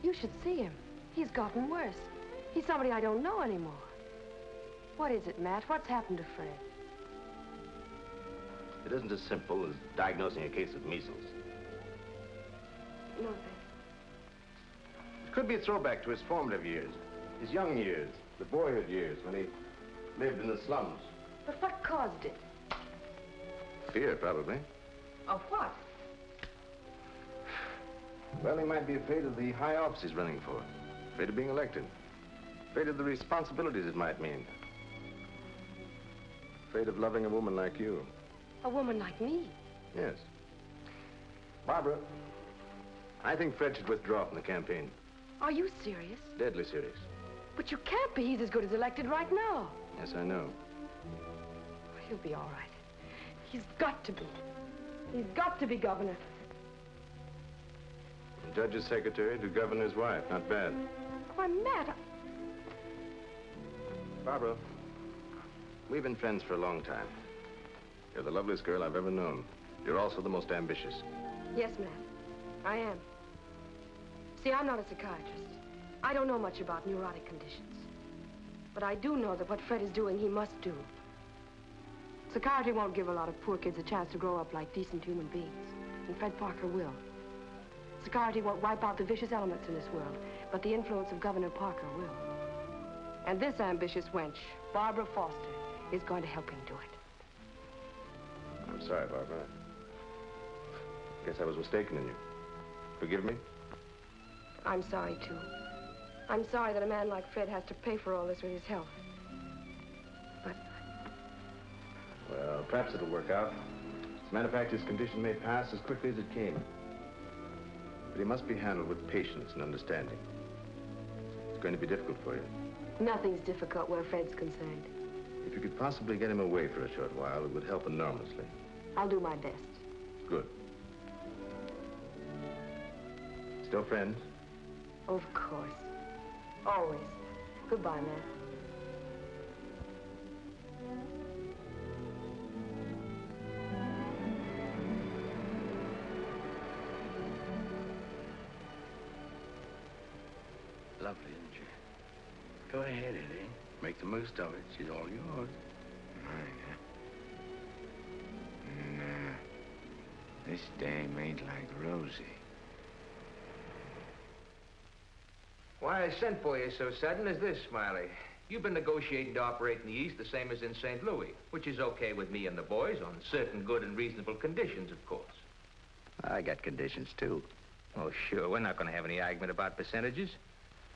You should see him. He's gotten worse. He's somebody I don't know anymore. What is it, Matt? What's happened to Fred? It isn't as simple as diagnosing a case of measles. No, It could be a throwback to his formative years, his young years, the boyhood years when he lived in the slums. but what caused it? Fear, probably. Of what? Well, he might be afraid of the high office he's running for, afraid of being elected, afraid of the responsibilities it might mean, afraid of loving a woman like you. A woman like me? Yes. Barbara, I think Fred should withdraw from the campaign. Are you serious? Deadly serious. But you can't be. He's as good as elected right now. Yes, I know. He'll be all right. He's got to be. He's got to be governor. From judge's secretary to governor's wife. Not bad. Why, Matt, Barbara, we've been friends for a long time. You're the loveliest girl I've ever known. You're also the most ambitious. Yes, Matt, I am. See, I'm not a psychiatrist. I don't know much about neurotic conditions. But I do know that what Fred is doing, he must do. Psychiatry won't give a lot of poor kids a chance to grow up like decent human beings. And Fred Parker will. Psychiatry won't wipe out the vicious elements in this world, but the influence of Governor Parker will. And this ambitious wench, Barbara Foster, is going to help him do it. I'm sorry, Barbara. Guess I was mistaken in you. Forgive me? I'm sorry, too. I'm sorry that a man like Fred has to pay for all this with his health. Well, perhaps it'll work out. As a matter of fact, his condition may pass as quickly as it came. But he must be handled with patience and understanding. It's going to be difficult for you. Nothing's difficult where Fred's concerned. If you could possibly get him away for a short while, it would help enormously. I'll do my best. Good. Still friends? Of course. Always. Goodbye, Matt. Lovely, isn't she? Go ahead, Eddie. Make the most of it. She's all yours. Nah. This dame ain't like Rosie. Why I sent for you so sudden is this, Smiley. You've been negotiating to operate in the East the same as in St. Louis, which is okay with me and the boys on certain good and reasonable conditions, of course. I got conditions, too. Oh, sure. We're not going to have any argument about percentages.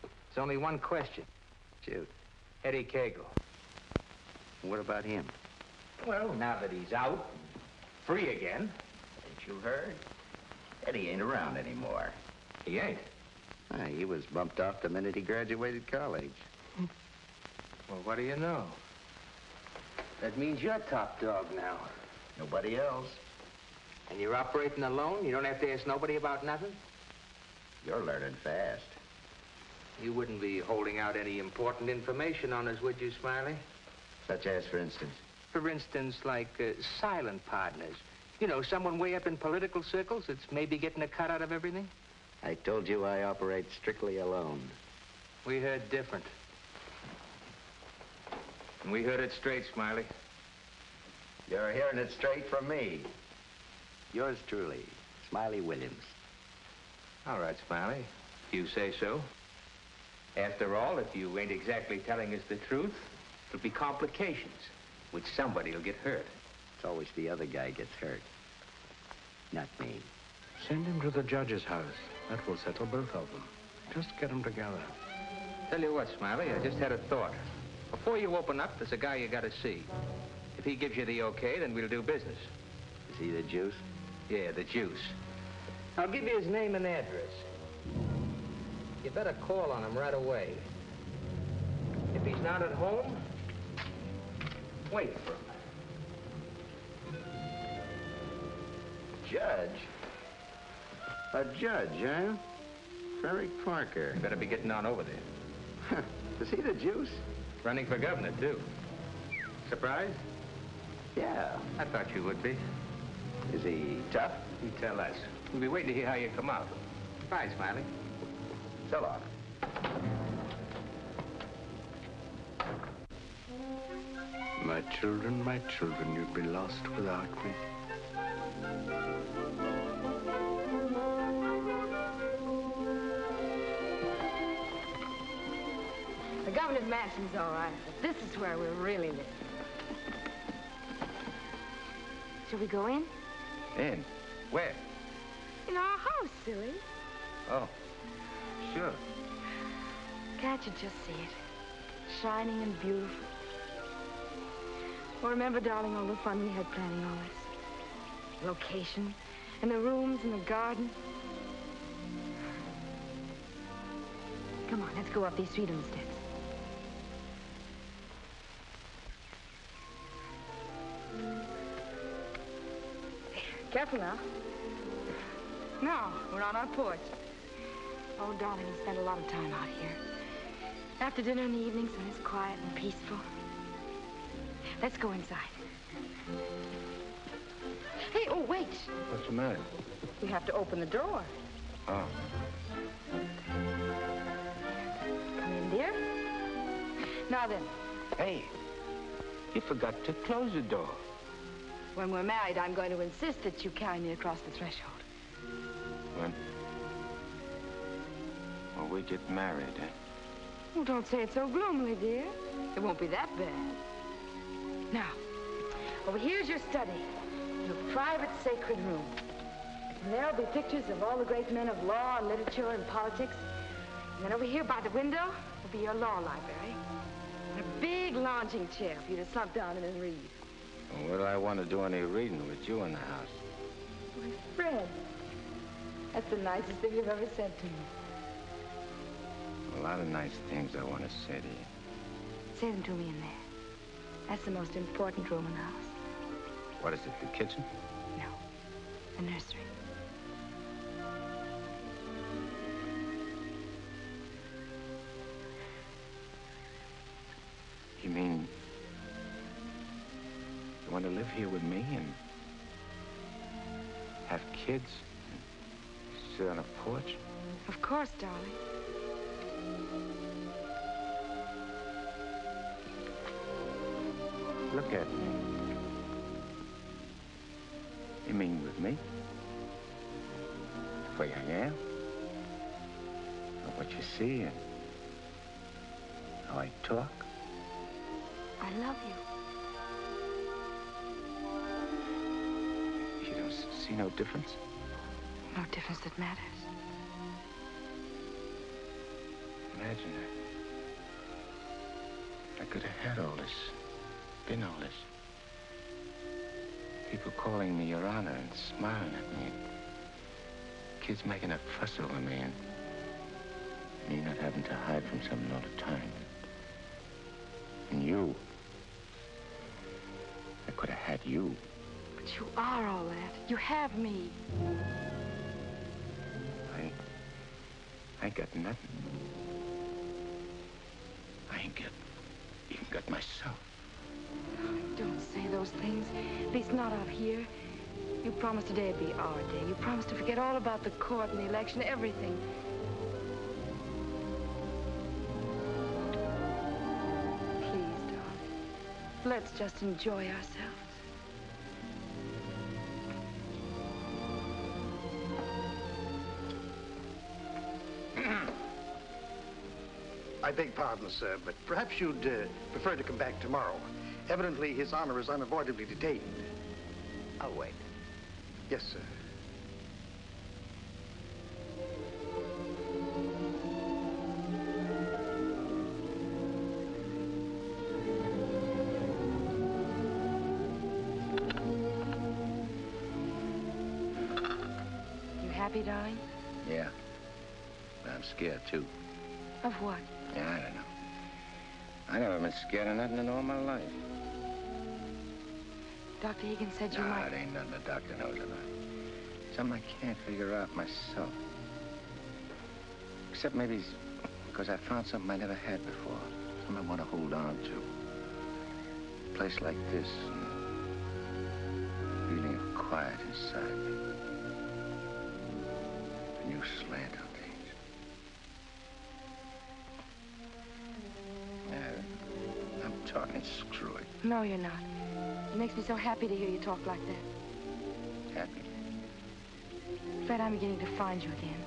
It's only one question. Shoot. Eddie Cagle. What about him? Well, now that he's out, free again. Ain't you heard? Eddie ain't around anymore. He ain't. He was bumped off the minute he graduated college. Well, what do you know? That means you're top dog now. Nobody else. And you're operating alone? You don't have to ask nobody about nothing? You're learning fast. You wouldn't be holding out any important information on us, would you, Smiley? Such as, for instance? For instance, like silent partners. You know, someone way up in political circles that's maybe getting a cut out of everything? I told you I operate strictly alone. We heard different. And we heard it straight, Smiley. You're hearing it straight from me. Yours truly, Smiley Williams. All right, Smiley. If you say so. After all, if you ain't exactly telling us the truth, there'll be complications, which somebody'll get hurt. It's always the other guy gets hurt. Not me. Send him to the judge's house. That will settle both of them. Just get them together. Tell you what, Smiley, I just had a thought. Before you open up, there's a guy you gotta see. If he gives you the okay, then we'll do business. Is he the juice? Yeah, the juice. I'll give you his name and address. You better call on him right away. If he's not at home, wait for him. Judge? A judge, huh? Frederick Parker. You better be getting on over there. Is he the juice? Running for governor, too. Surprised? Yeah. I thought you would be. Is he tough? You tell us. We'll be waiting to hear how you come out. Bye, Smiley. So long. My children, you'd be lost without me. The governor's mansion's all right, but this is where we're really living. Shall we go in? In? Where? In our house, silly. Oh, sure. Can't you just see it? Shining and beautiful. Well, remember, darling, all the fun we had planning all this? Location, and the rooms, and the garden. Come on, let's go up these freedom steps. Careful now. Now, we're on our porch. Oh, darling, we spend a lot of time out here. After dinner in the evenings when it's quiet and peaceful. Let's go inside. Hey, oh, wait. What's the matter? We have to open the door. Oh. Come in, dear. Now then. Hey, you forgot to close the door. When we're married, I'm going to insist that you carry me across the threshold. When we get married, eh? Oh, don't say it so gloomily, dear. It won't be that bad. Now, over here's your study, your private sacred room. And there'll be pictures of all the great men of law and literature and politics. And then over here by the window will be your law library. And a big lounging chair for you to slump down in and read. Well, what do I want to do any reading with you in the house? My Fred, that's the nicest thing you've ever said to me. A lot of nice things I want to say to you. Say them to me in there. That's the most important room in the house. What is it, the kitchen? No, the nursery. You mean you want to live here with me and have kids and sit on a porch? Of course, darling. Look at me. You mean with me? The way I am? Or what you see and how I talk? I love you. You don't see no difference? No difference that matters. Imagine that. I could have had all this, been all this. People calling me Your Honor and smiling at me. Kids making a fuss over me and me not having to hide from something all the time. And you. I could have had you. But you are all that. You have me. I ain't got nothing. I ain't even got myself. Don't say those things. At least not out here. You promised today'd be our day. You promised to forget all about the court and the election, everything. Please, darling. Let's just enjoy ourselves. I beg pardon, sir, but perhaps you'd prefer to come back tomorrow. Evidently, His Honor is unavoidably detained. I'll wait. Yes, sir. You happy, darling? Yeah. But I'm scared, too. Of what? Yeah, I don't know. I never been scared of nothing in all my life. Dr. Higgins said you Nah, might... it ain't nothing the doctor knows about. Something I can't figure out myself. Except maybe it's because I found something I never had before. Something I want to hold on to. A place like this, and a feeling of quiet inside me. A new slant on things. Yeah, I'm talking screwy. No, you're not. It makes me so happy to hear you talk like that. Happy? Glad I'm beginning to find you again.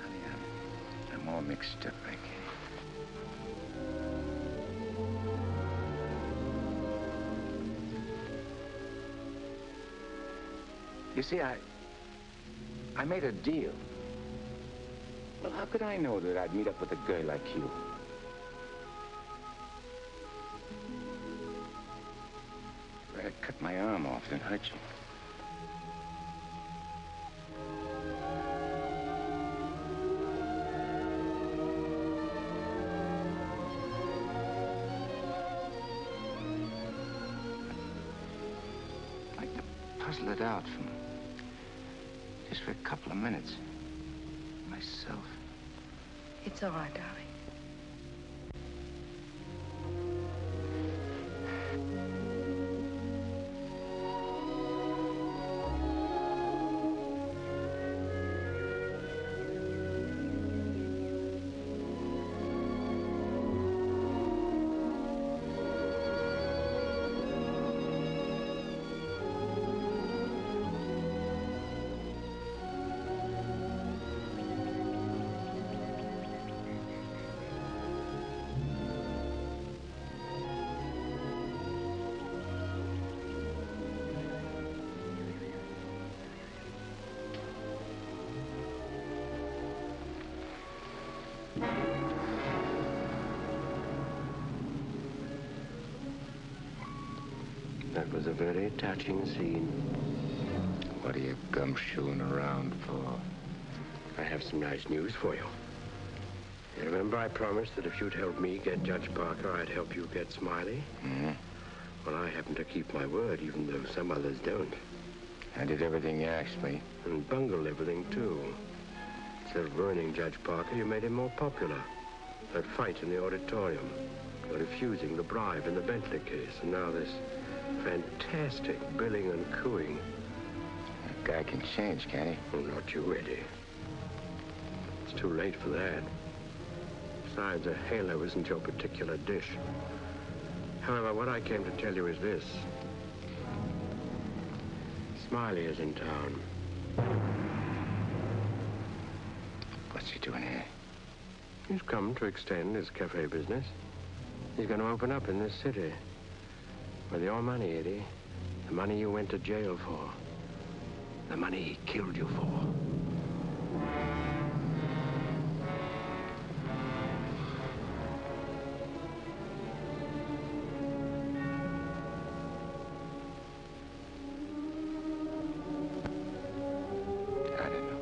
Honey, I'm all mixed up, I can't. You see, I made a deal. Well, how could I know that I'd meet up with a girl like you? I'd cut my arm off than hurt you. I'd like to puzzle it out from just for a couple of minutes. Myself. It's all right, darling. That was a very touching scene. What are you gumshoeing around for? I have some nice news for you. You remember I promised that if you'd help me get Judge Parker, I'd help you get Smiley? Mm-hmm. Well, I happen to keep my word, even though some others don't. I did everything you asked me. And bungled everything, too. Instead of ruining Judge Parker, you made him more popular. That fight in the auditorium. You're refusing the bribe in the Bentley case. And now this fantastic billing and cooing. That guy can change, can't he? Oh, not you, Eddie. It's too late for that. Besides, a halo isn't your particular dish. However, what I came to tell you is this. Smiley is in town. What's he doing here? He's come to extend his cafe business. He's going to open up in this city. With your money, Eddie. The money you went to jail for. The money he killed you for. I don't know.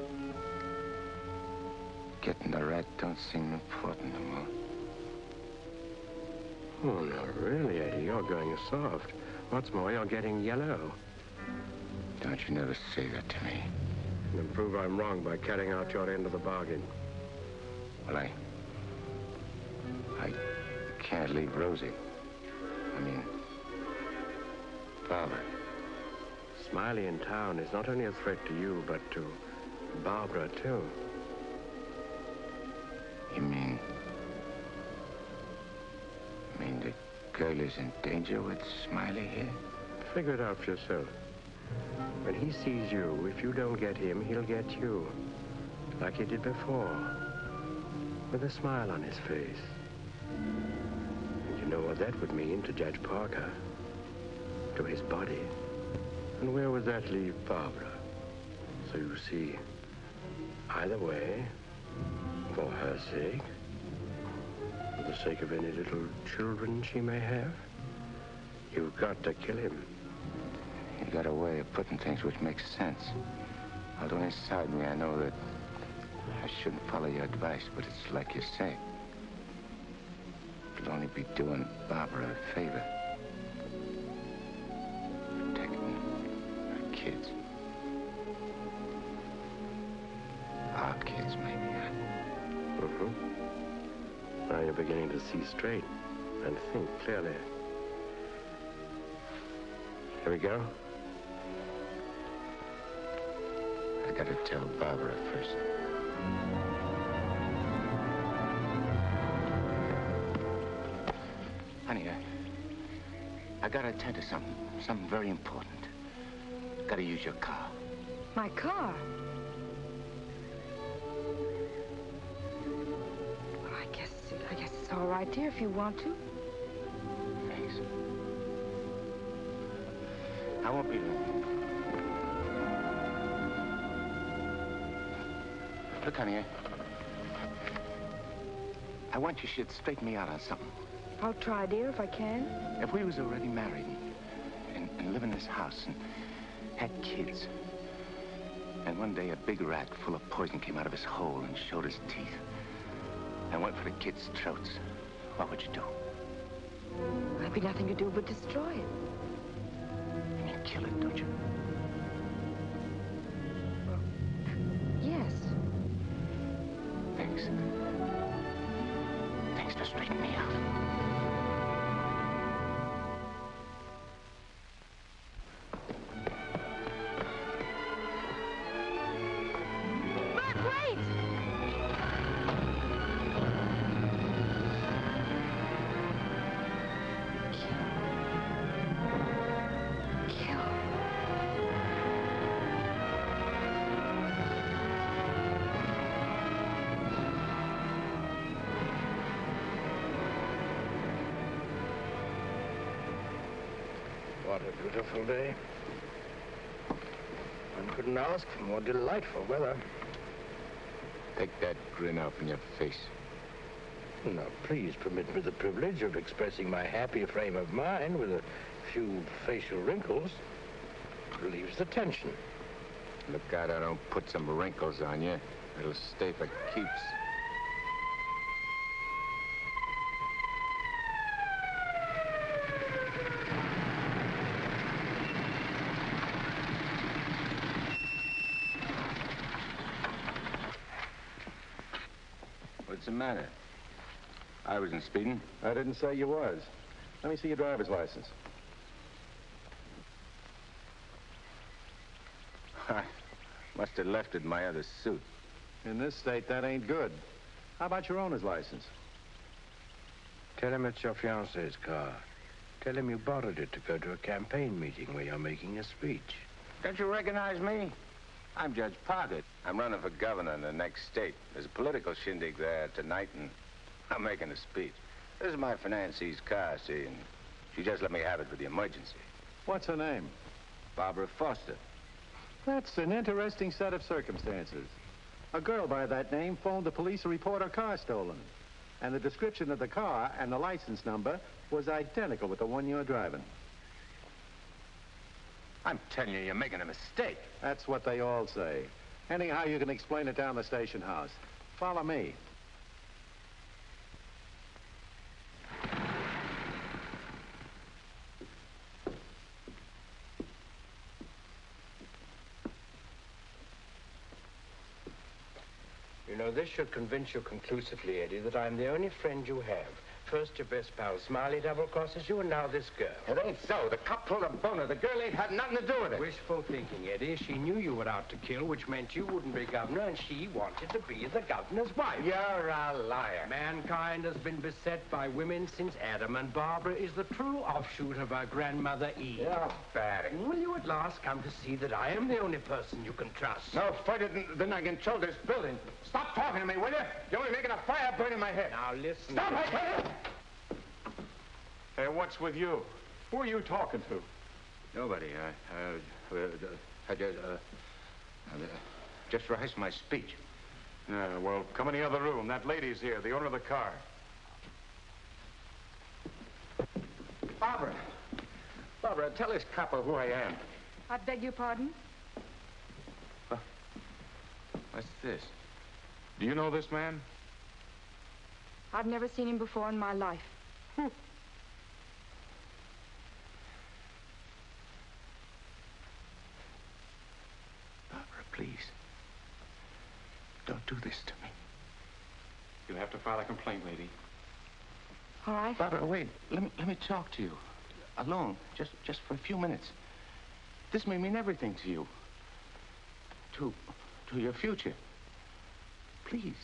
Getting the rat don't seem important no more. Oh, no, really, Eddie, you're going soft. What's more, you're getting yellow. Don't you never say that to me. Then prove I'm wrong by carrying out your end of the bargain. Well, I can't leave Rosie. I mean, Barbara. Smiley in town is not only a threat to you, but to Barbara, too. You mean the girl is in danger with Smiley here? Figure it out for yourself. When he sees you, if you don't get him, he'll get you. Like he did before. With a smile on his face. And you know what that would mean to Judge Parker. To his body. And where would that leave Barbara? So you see, either way, for her sake, for the sake of any little children she may have, you've got to kill him. You got a way of putting things which makes sense. Although inside me I know that I shouldn't follow your advice, but it's like you say. It'll only be doing Barbara a favor. Protecting her kids. Our kids, maybe, huh? Mm-hmm. Now you're beginning to see straight and think clearly. Here we go. I gotta tell Barbara first. Honey, I gotta attend to something very important. Gotta use your car. My car? Well, I guess it's all right, dear, if you want to. Thanks. I won't be long. Look, honey, I want you should straighten me out on something. I'll try, dear, if I can. If we was already married and live in this house and had kids, and one day a big rat full of poison came out of his hole and showed his teeth and went for the kids' throats, what would you do? There'd be nothing to do but destroy it. You mean kill it, don't you? Yes. Thanks. Thanks for straightening me out. What a beautiful day. One couldn't ask for more delightful weather. Take that grin off in your face. Now, please permit me the privilege of expressing my happy frame of mind with a few facial wrinkles. Relieves the tension. Look out I don't put some wrinkles on you. It'll stay for keeps. What's the matter? I wasn't speeding. I didn't say you was. Let me see your driver's license. I must have left it in my other suit. In this state, that ain't good. How about your owner's license? Tell him it's your fiancé's car. Tell him you borrowed it to go to a campaign meeting where you're making a speech. Don't you recognize me? I'm Judge Parker. I'm running for governor in the next state. There's a political shindig there tonight, and I'm making a speech. This is my financee's car, see, and she just let me have it for the emergency. What's her name? Barbara Foster. That's an interesting set of circumstances. A girl by that name phoned the police to report her car stolen. And the description of the car and the license number was identical with the one you're driving. I'm telling you, you're making a mistake. That's what they all say. Anyhow, you can explain it down the station house. Follow me. You know, this should convince you conclusively, Eddie, that I'm the only friend you have. First, your best pal Smiley double-crosses you, and now this girl. It ain't so. The cop pulled a boner. The girl ain't had nothing to do with it. Wishful thinking, Eddie. She knew you were out to kill, which meant you wouldn't be governor, and she wanted to be the governor's wife. You're a liar. Mankind has been beset by women since Adam, and Barbara is the true offshoot of our grandmother Eve. You're bad. Will you at last come to see that I am the only person you can trust? No further than I control this building. Stop talking to me, will you? You're only making a fire burn in my head. Now, listen. Stop, I tell you! Hey, what's with you? Who are you talking to? Nobody. I just rehearsed my speech. Yeah, well, come in the other room. That lady's here, the owner of the car. Barbara. Barbara, tell this copper who I am. I beg your pardon? What's this? Do you know this man? I've never seen him before in my life. Barbara, please. Don't do this to me. You'll have to file a complaint, lady. All right. Barbara, wait. Let me talk to you. Alone. Just for a few minutes. This may mean everything to you. To your future. Please.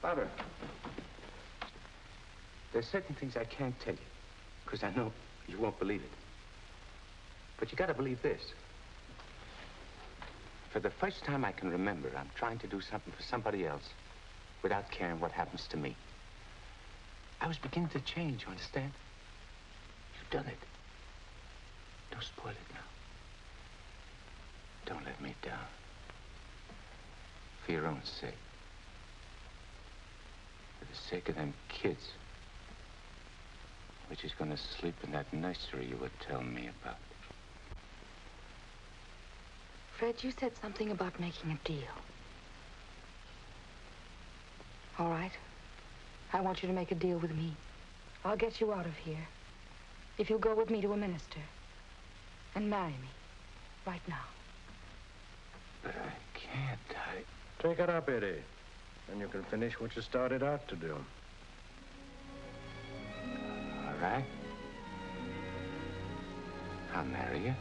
Barbara, there's certain things I can't tell you, because I know you won't believe it. But you gotta believe this. For the first time I can remember, I'm trying to do something for somebody else without caring what happens to me. I was beginning to change, you understand? You've done it. Don't spoil it now. Don't let me down. For your own sake. For the sake of them kids. Which is going to sleep in that nursery you were telling me about. Fred, you said something about making a deal. All right. I want you to make a deal with me. I'll get you out of here. If you'll go with me to a minister. And marry me. Right now. But I can't. Take it up, Eddie. And you can finish what you started out to do. All right. I'll marry you.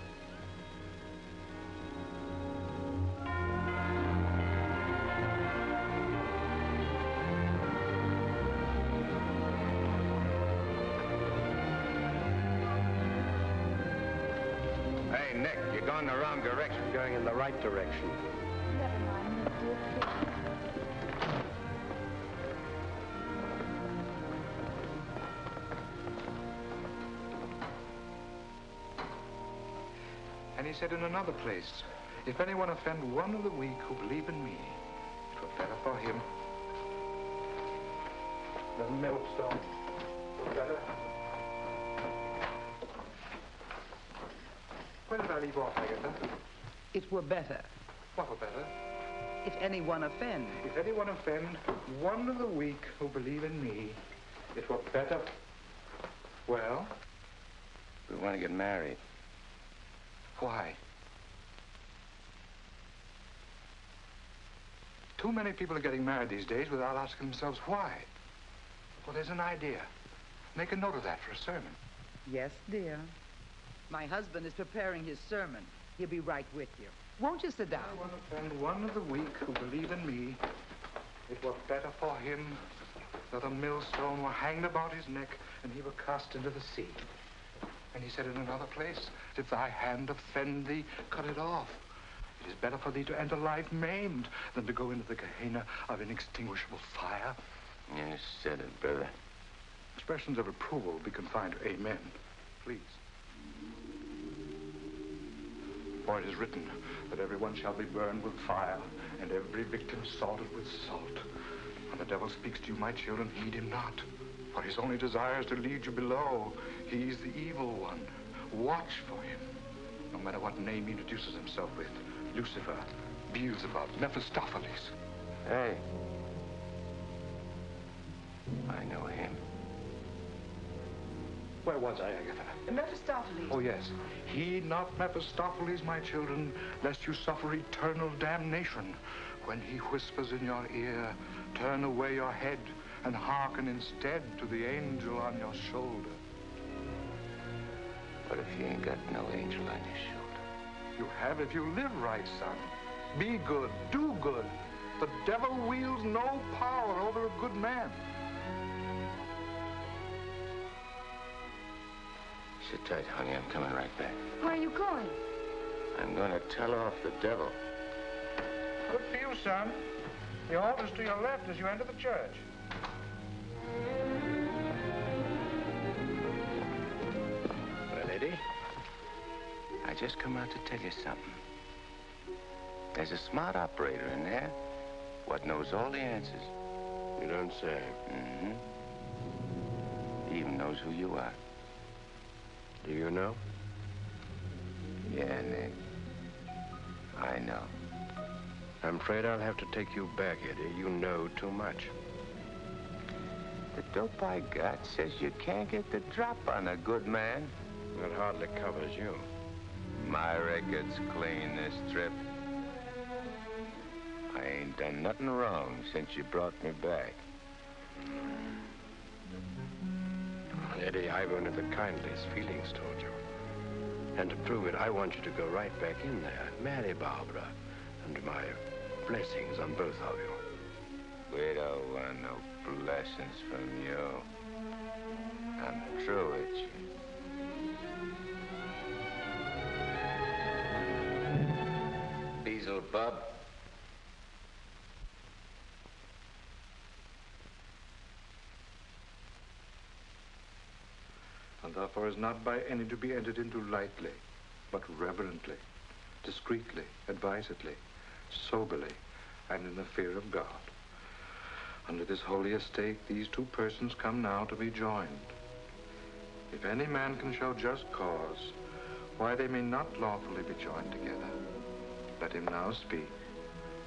Hey, Nick, you're going the wrong direction. Going in the right direction. Never mind, dear. And he said in another place, if anyone offend one of the weak who believe in me, it were better for him. The millstone. Better. Where did I leave off, Agatha? It were better What were better? if anyone offend. If anyone offend one of the weak who believe in me, it were better. Well? We want to get married. Why? Too many people are getting married these days without asking themselves why. Well, there's an idea. Make a note of that for a sermon. Yes, dear. My husband is preparing his sermon. He'll be right with you. Won't you sit down? I want to offend one of the weak who believe in me. It were better for him that a millstone were hanged about his neck and he were cast into the sea. And he said in another place, if thy hand offend thee, cut it off. It is better for thee to enter life maimed than to go into the Gehenna of inextinguishable fire. You said it, brother. Expressions of approval be confined to amen, please. For it is written that everyone shall be burned with fire, and every victim salted with salt. When the devil speaks to you, my children, heed him not. For his only desire is to lead you below. He is the evil one. Watch for him. No matter what name he introduces himself with. Lucifer, Beelzebub, Mephistopheles. Hey. I know him. Where was I, Agatha? Mephistopheles. Oh, yes. Heed not Mephistopheles, my children, lest you suffer eternal damnation. When he whispers in your ear, turn away your head and hearken instead to the angel on your shoulder. What if you ain't got no angel on your shoulder? You have if you live right, son. Be good, do good. The devil wields no power over a good man. Sit tight, honey. I'm coming right back. Where are you going? I'm going to tell off the devil. Good for you, son. The altar's to your left as you enter the church. Well, Eddie, I just come out to tell you something. There's a smart operator in there what knows all the answers. You don't say. Mm-hmm. He even knows who you are. Do you know? Yeah, Nick. I know. I'm afraid I'll have to take you back, Eddie. You know too much. The dope I got says you can't get the drop on a good man. That hardly covers you. My record's clean this trip. I ain't done nothing wrong since you brought me back. Eddie, I've only the kindliest feelings toward you. And to prove it, I want you to go right back in there, marry Barbara, and my blessings on both of you. We don't want no blessings from you. I'm through with you. Beelzebub. And therefore is not by any to be entered into lightly, but reverently, discreetly, advisedly, soberly, and in the fear of God. Under this holy estate, these two persons come now to be joined. If any man can show just cause why they may not lawfully be joined together, let him now speak,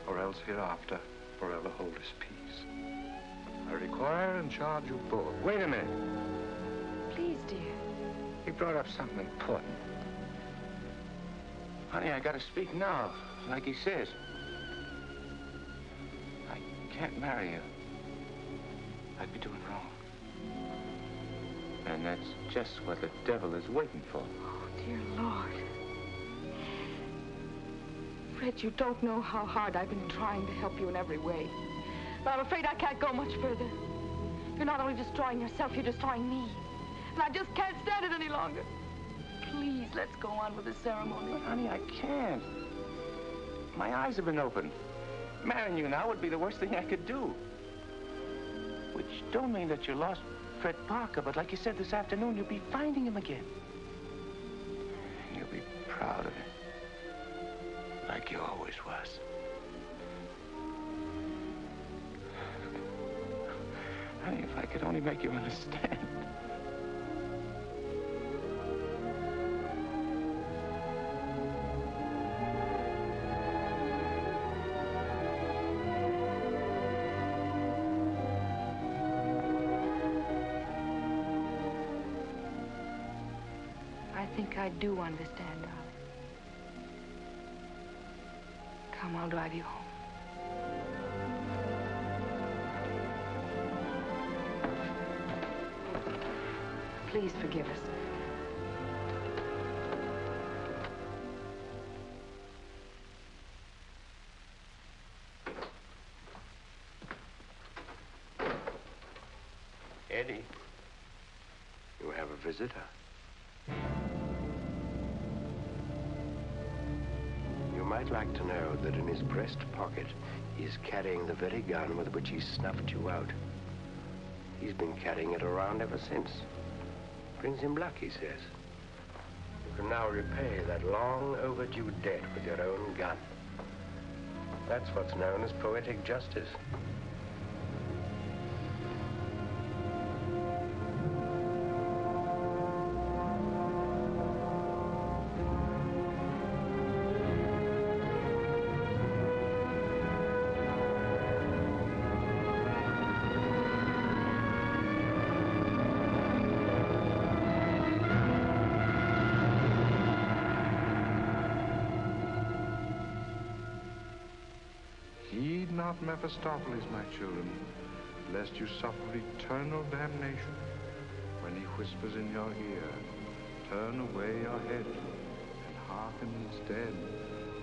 or else hereafter forever hold his peace. I require and charge you both. Wait a minute. Please, dear. He brought up something important. Honey, I gotta speak now, like he says. I can't marry you. I'd be doing wrong. And that's just what the devil is waiting for. Oh, dear Lord. Fred, you don't know how hard I've been trying to help you in every way. But I'm afraid I can't go much further. You're not only destroying yourself, you're destroying me. And I just can't stand it any longer. Please, let's go on with the ceremony. But, honey, I can't. My eyes have been opened. Marrying you now would be the worst thing I could do. Which don't mean that you lost Fred Parker, but like you said this afternoon, you'll be finding him again. And you'll be proud of him. Like you always was. Honey, if I could only make you understand. I think I do understand, darling. Come, I'll drive you home. Please forgive us. Eddie, you have a visitor. You might like to know that in his breast pocket, he's carrying the very gun with which he snuffed you out. He's been carrying it around ever since. Brings him luck, he says. You can now repay that long overdue debt with your own gun. That's what's known as poetic justice. Heed not Mephistopheles, my children, lest you suffer eternal damnation. When he whispers in your ear, turn away your head and hearken instead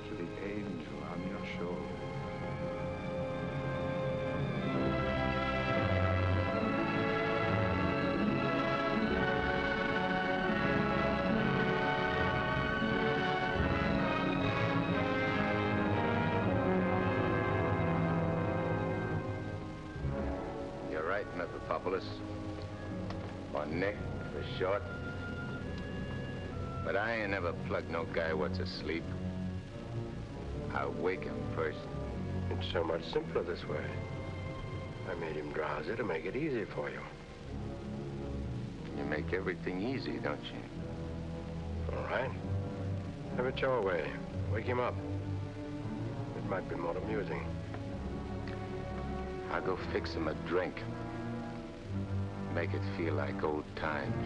to the angel on your shoulder. Mephistopheles, or Nick for short. But I ain't never plugged no guy what's asleep. I wake him first. It's so much simpler this way. I made him drowsy to make it easy for you. You make everything easy, don't you? All right. Have it your way. Wake him up. It might be more amusing. I'll go fix him a drink. Make it feel like old times.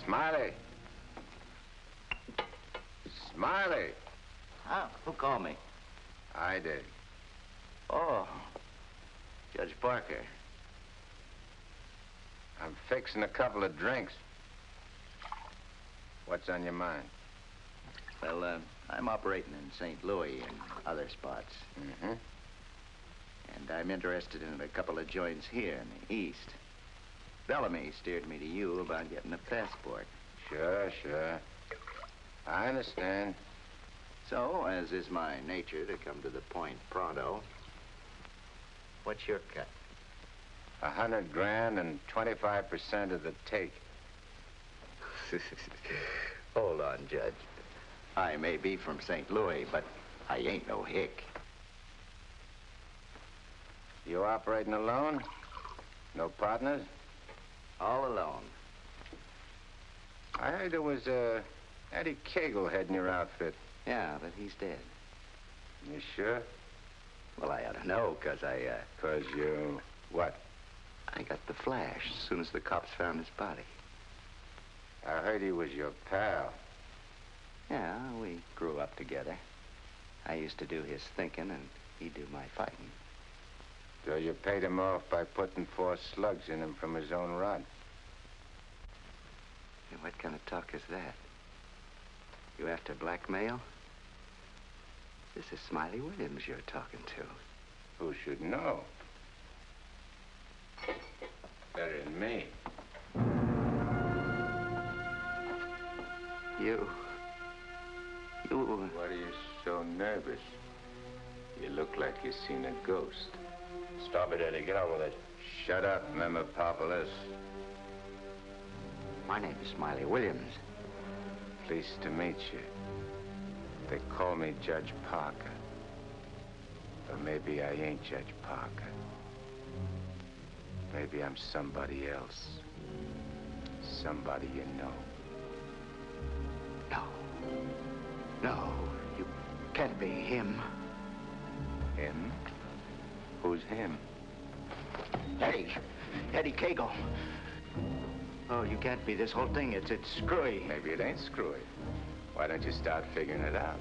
Smiley! Smiley! Huh? Who called me? I did. Oh, Judge Parker. I'm fixing a couple of drinks. What's on your mind? Well, I'm operating in St. Louis and other spots. Mm-hmm. And I'm interested in a couple of joints here in the East. Bellamy steered me to you about getting a passport. Sure. I understand. So, as is my nature to come to the point pronto, what's your cut? 100 grand and 25% of the take. Hold on, Judge. I may be from St. Louis, but I ain't no hick. You operating alone? No partners? All alone. I heard there was Eddie Cagle heading your outfit. Yeah, but he's dead. You sure? Well, I ought to know, 'cause I, 'Cause you... what? I got the flash as soon as the cops found his body. I heard he was your pal. Yeah, we grew up together. I used to do his thinking, and he'd do my fighting. So you paid him off by putting 4 slugs in him from his own rod? Hey, what kind of talk is that? You after blackmail? This is Smiley Williams you're talking to. Who should know? Better than me. You... What are you so nervous? You look like you've seen a ghost. Stop it, Eddie. Get on with it. Shut up, Mephistopheles. My name is Smiley Williams. Pleased to meet you. They call me Judge Parker. But maybe I ain't Judge Parker. Maybe I'm somebody else. Somebody you know. No, you can't be him. Him? Who's him? Eddie Cagle. Oh, you can't be. This whole thing, it's screwy. Maybe it ain't screwy. Why don't you start figuring it out?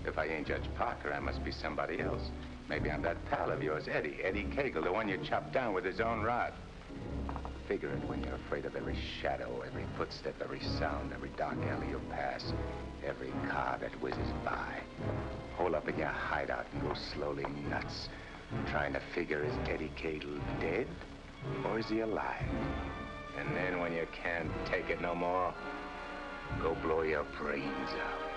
If I ain't Judge Parker, I must be somebody else. Maybe I'm that pal of yours, Eddie Cagle, the one you chopped down with his own rod. Figure it when you're afraid of every shadow, every footstep, every sound, every dark alley you pass, every car that whizzes by. Hole up in your hideout and go slowly nuts, trying to figure, is Eddie Cagle dead or is he alive? And then when you can't take it no more, Go blow your brains out.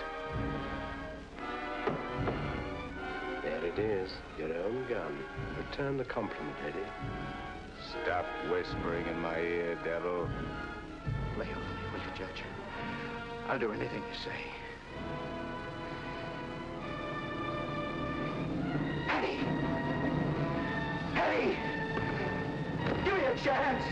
There it is, your own gun. Return the compliment, Eddie. Stop whispering in my ear, devil. Lay off me, will you, Judge? I'll do anything you say. Eddie! Eddie! Give me a chance!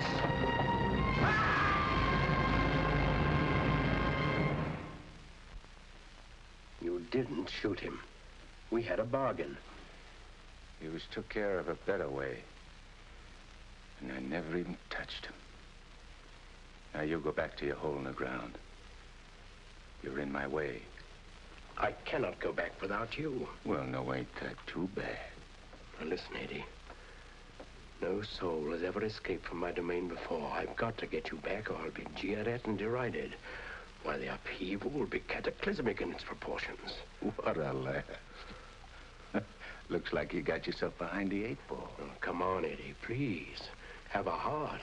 You didn't shoot him. We had a bargain. He was took care of a better way. And I never even touched him. Now you go back to your hole in the ground. You're in my way. I cannot go back without you. Well, no, ain't that too bad. Now listen, Eddie. No soul has ever escaped from my domain before. I've got to get you back or I'll be jeered at and derided. Why, the upheaval will be cataclysmic in its proportions. What a laugh. Looks like you got yourself behind the 8 ball. Oh, come on, Eddie, please. Have a heart.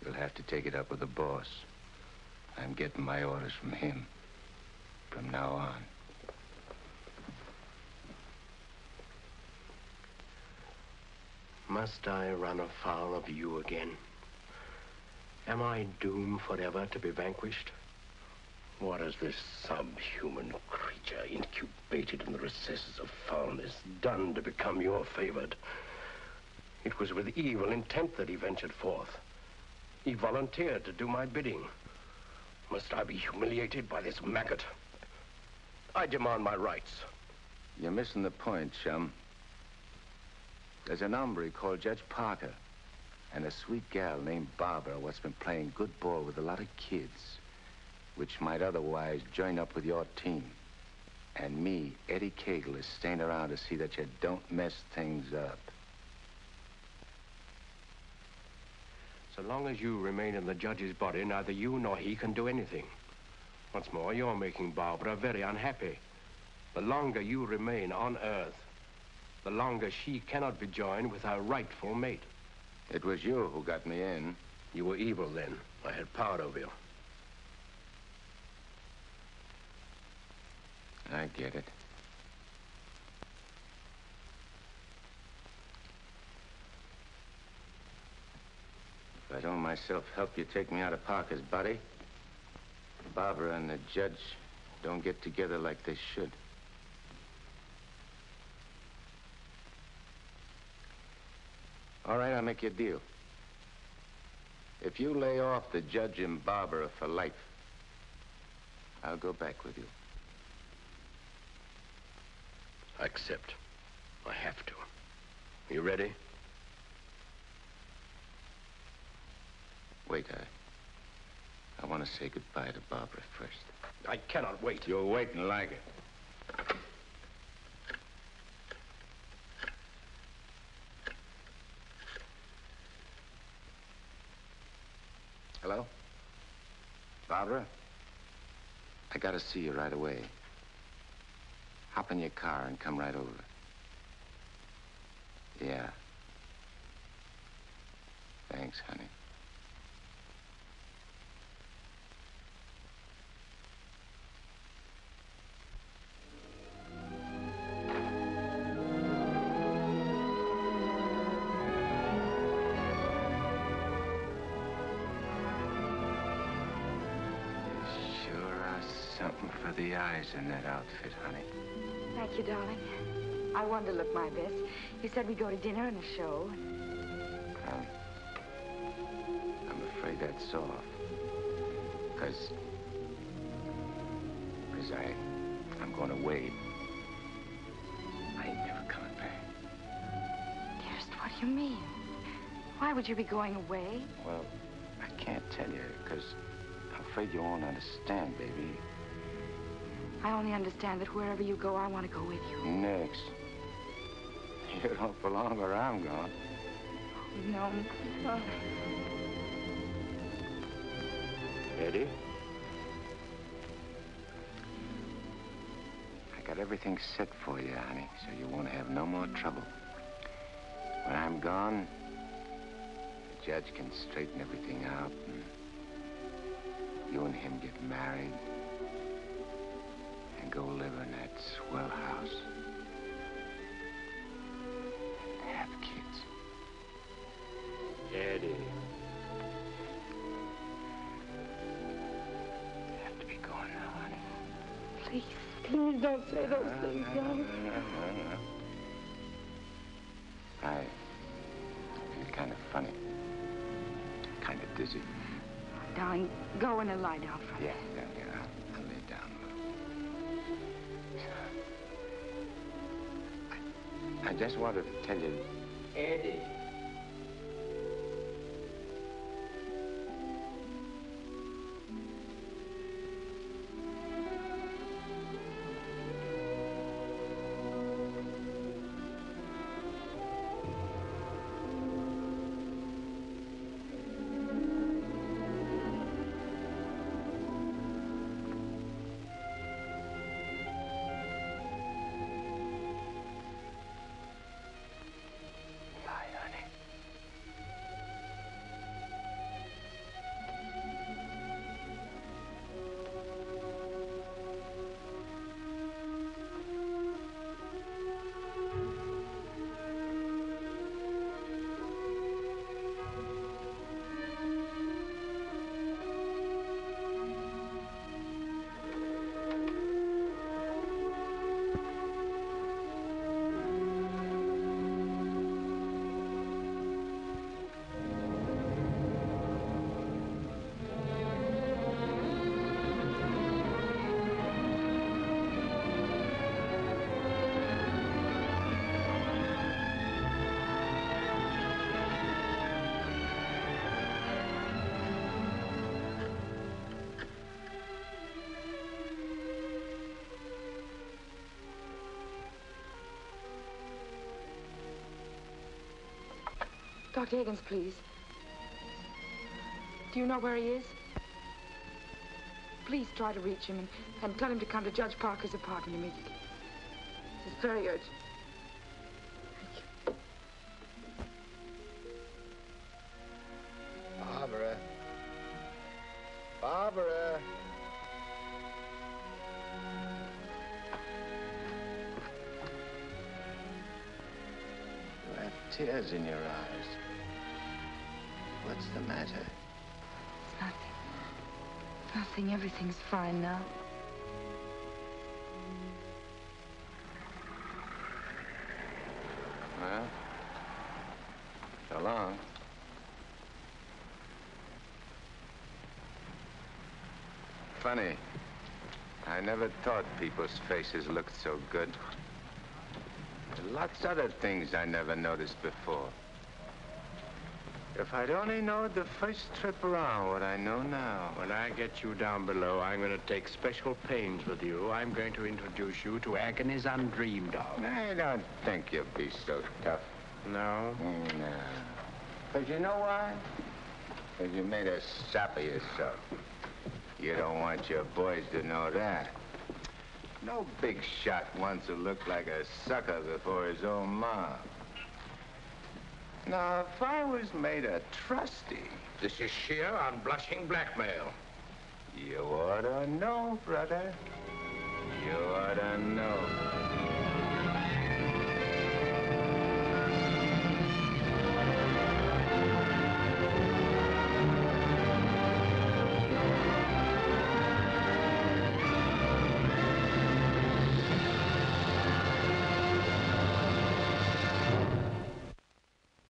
You'll have to take it up with the boss. I'm getting my orders from him. From now on. Must I run afoul of you again? Am I doomed forever to be vanquished? What has this subhuman creature, incubated in the recesses of foulness, done to become your favored? It was with evil intent that he ventured forth. He volunteered to do my bidding. Must I be humiliated by this maggot? I demand my rights. You're missing the point, chum. There's an hombre called Judge Parker and a sweet gal named Barbara what's been playing good ball with a lot of kids, which might otherwise join up with your team. And me, Eddie Cagle, is staying around to see that you don't mess things up. So long as you remain in the judge's body, neither you nor he can do anything. What's more, you're making Barbara very unhappy. The longer you remain on Earth, the longer she cannot be joined with her rightful mate. It was you who got me in. You were evil then. I had power over you. I get it. If I don't myself help you take me out of Parker's body, Barbara and the judge don't get together like they should. All right, I'll make you a deal. If you lay off the judge and Barbara for life, I'll go back with you. I accept. I have to. You ready? Wait, I want to say goodbye to Barbara first. I cannot wait. You'll wait and like it. Hello? Barbara? I gotta see you right away. Hop in your car and come right over. Yeah. Thanks, honey. Something for the eyes in that outfit, honey. Thank you, darling. I wanted to look my best. You said we'd go to dinner and a show. I'm afraid that's off. Because I'm going away. I ain't never coming back. Dearest, what do you mean? Why would you be going away? Well, I can't tell you, because I'm afraid you won't understand, baby. I only understand that wherever you go, I want to go with you. Next. You don't belong where I'm going. No. Oh. Eddie? I got everything set for you, honey, so you won't have no more trouble. When I'm gone, the judge can straighten everything out, and you and him get married and go live in that swell house and have kids. Eddie. You have to be going now, honey. Please, please don't say those things, darling. I feel kind of funny. Kind of dizzy. Darling, go in and lie down for me. Yeah. I'll lay down a little. I just wanted to tell you... Eddie. Dr. Higgins, please. Do you know where he is? Please try to reach him and tell him to come to Judge Parker's apartment immediately. This is very urgent. Barbara. Barbara. You have tears in your eyes. What's the matter? It's nothing. Nothing. Everything's fine now. Well, so long. Funny. I never thought people's faces looked so good. Lots of other things I never noticed before. If I'd only known the first trip around what I know now. When I get you down below, I'm going to take special pains with you. I'm going to introduce you to agonies undreamed of. I don't think you'll be so tough. No? No. Because you know why? Because you made a sap of yourself. You don't want your boys to know that. No big shot wants to look like a sucker before his own mom. Now, if I was made a trustee... This is sheer unblushing blackmail. You ought to know, brother.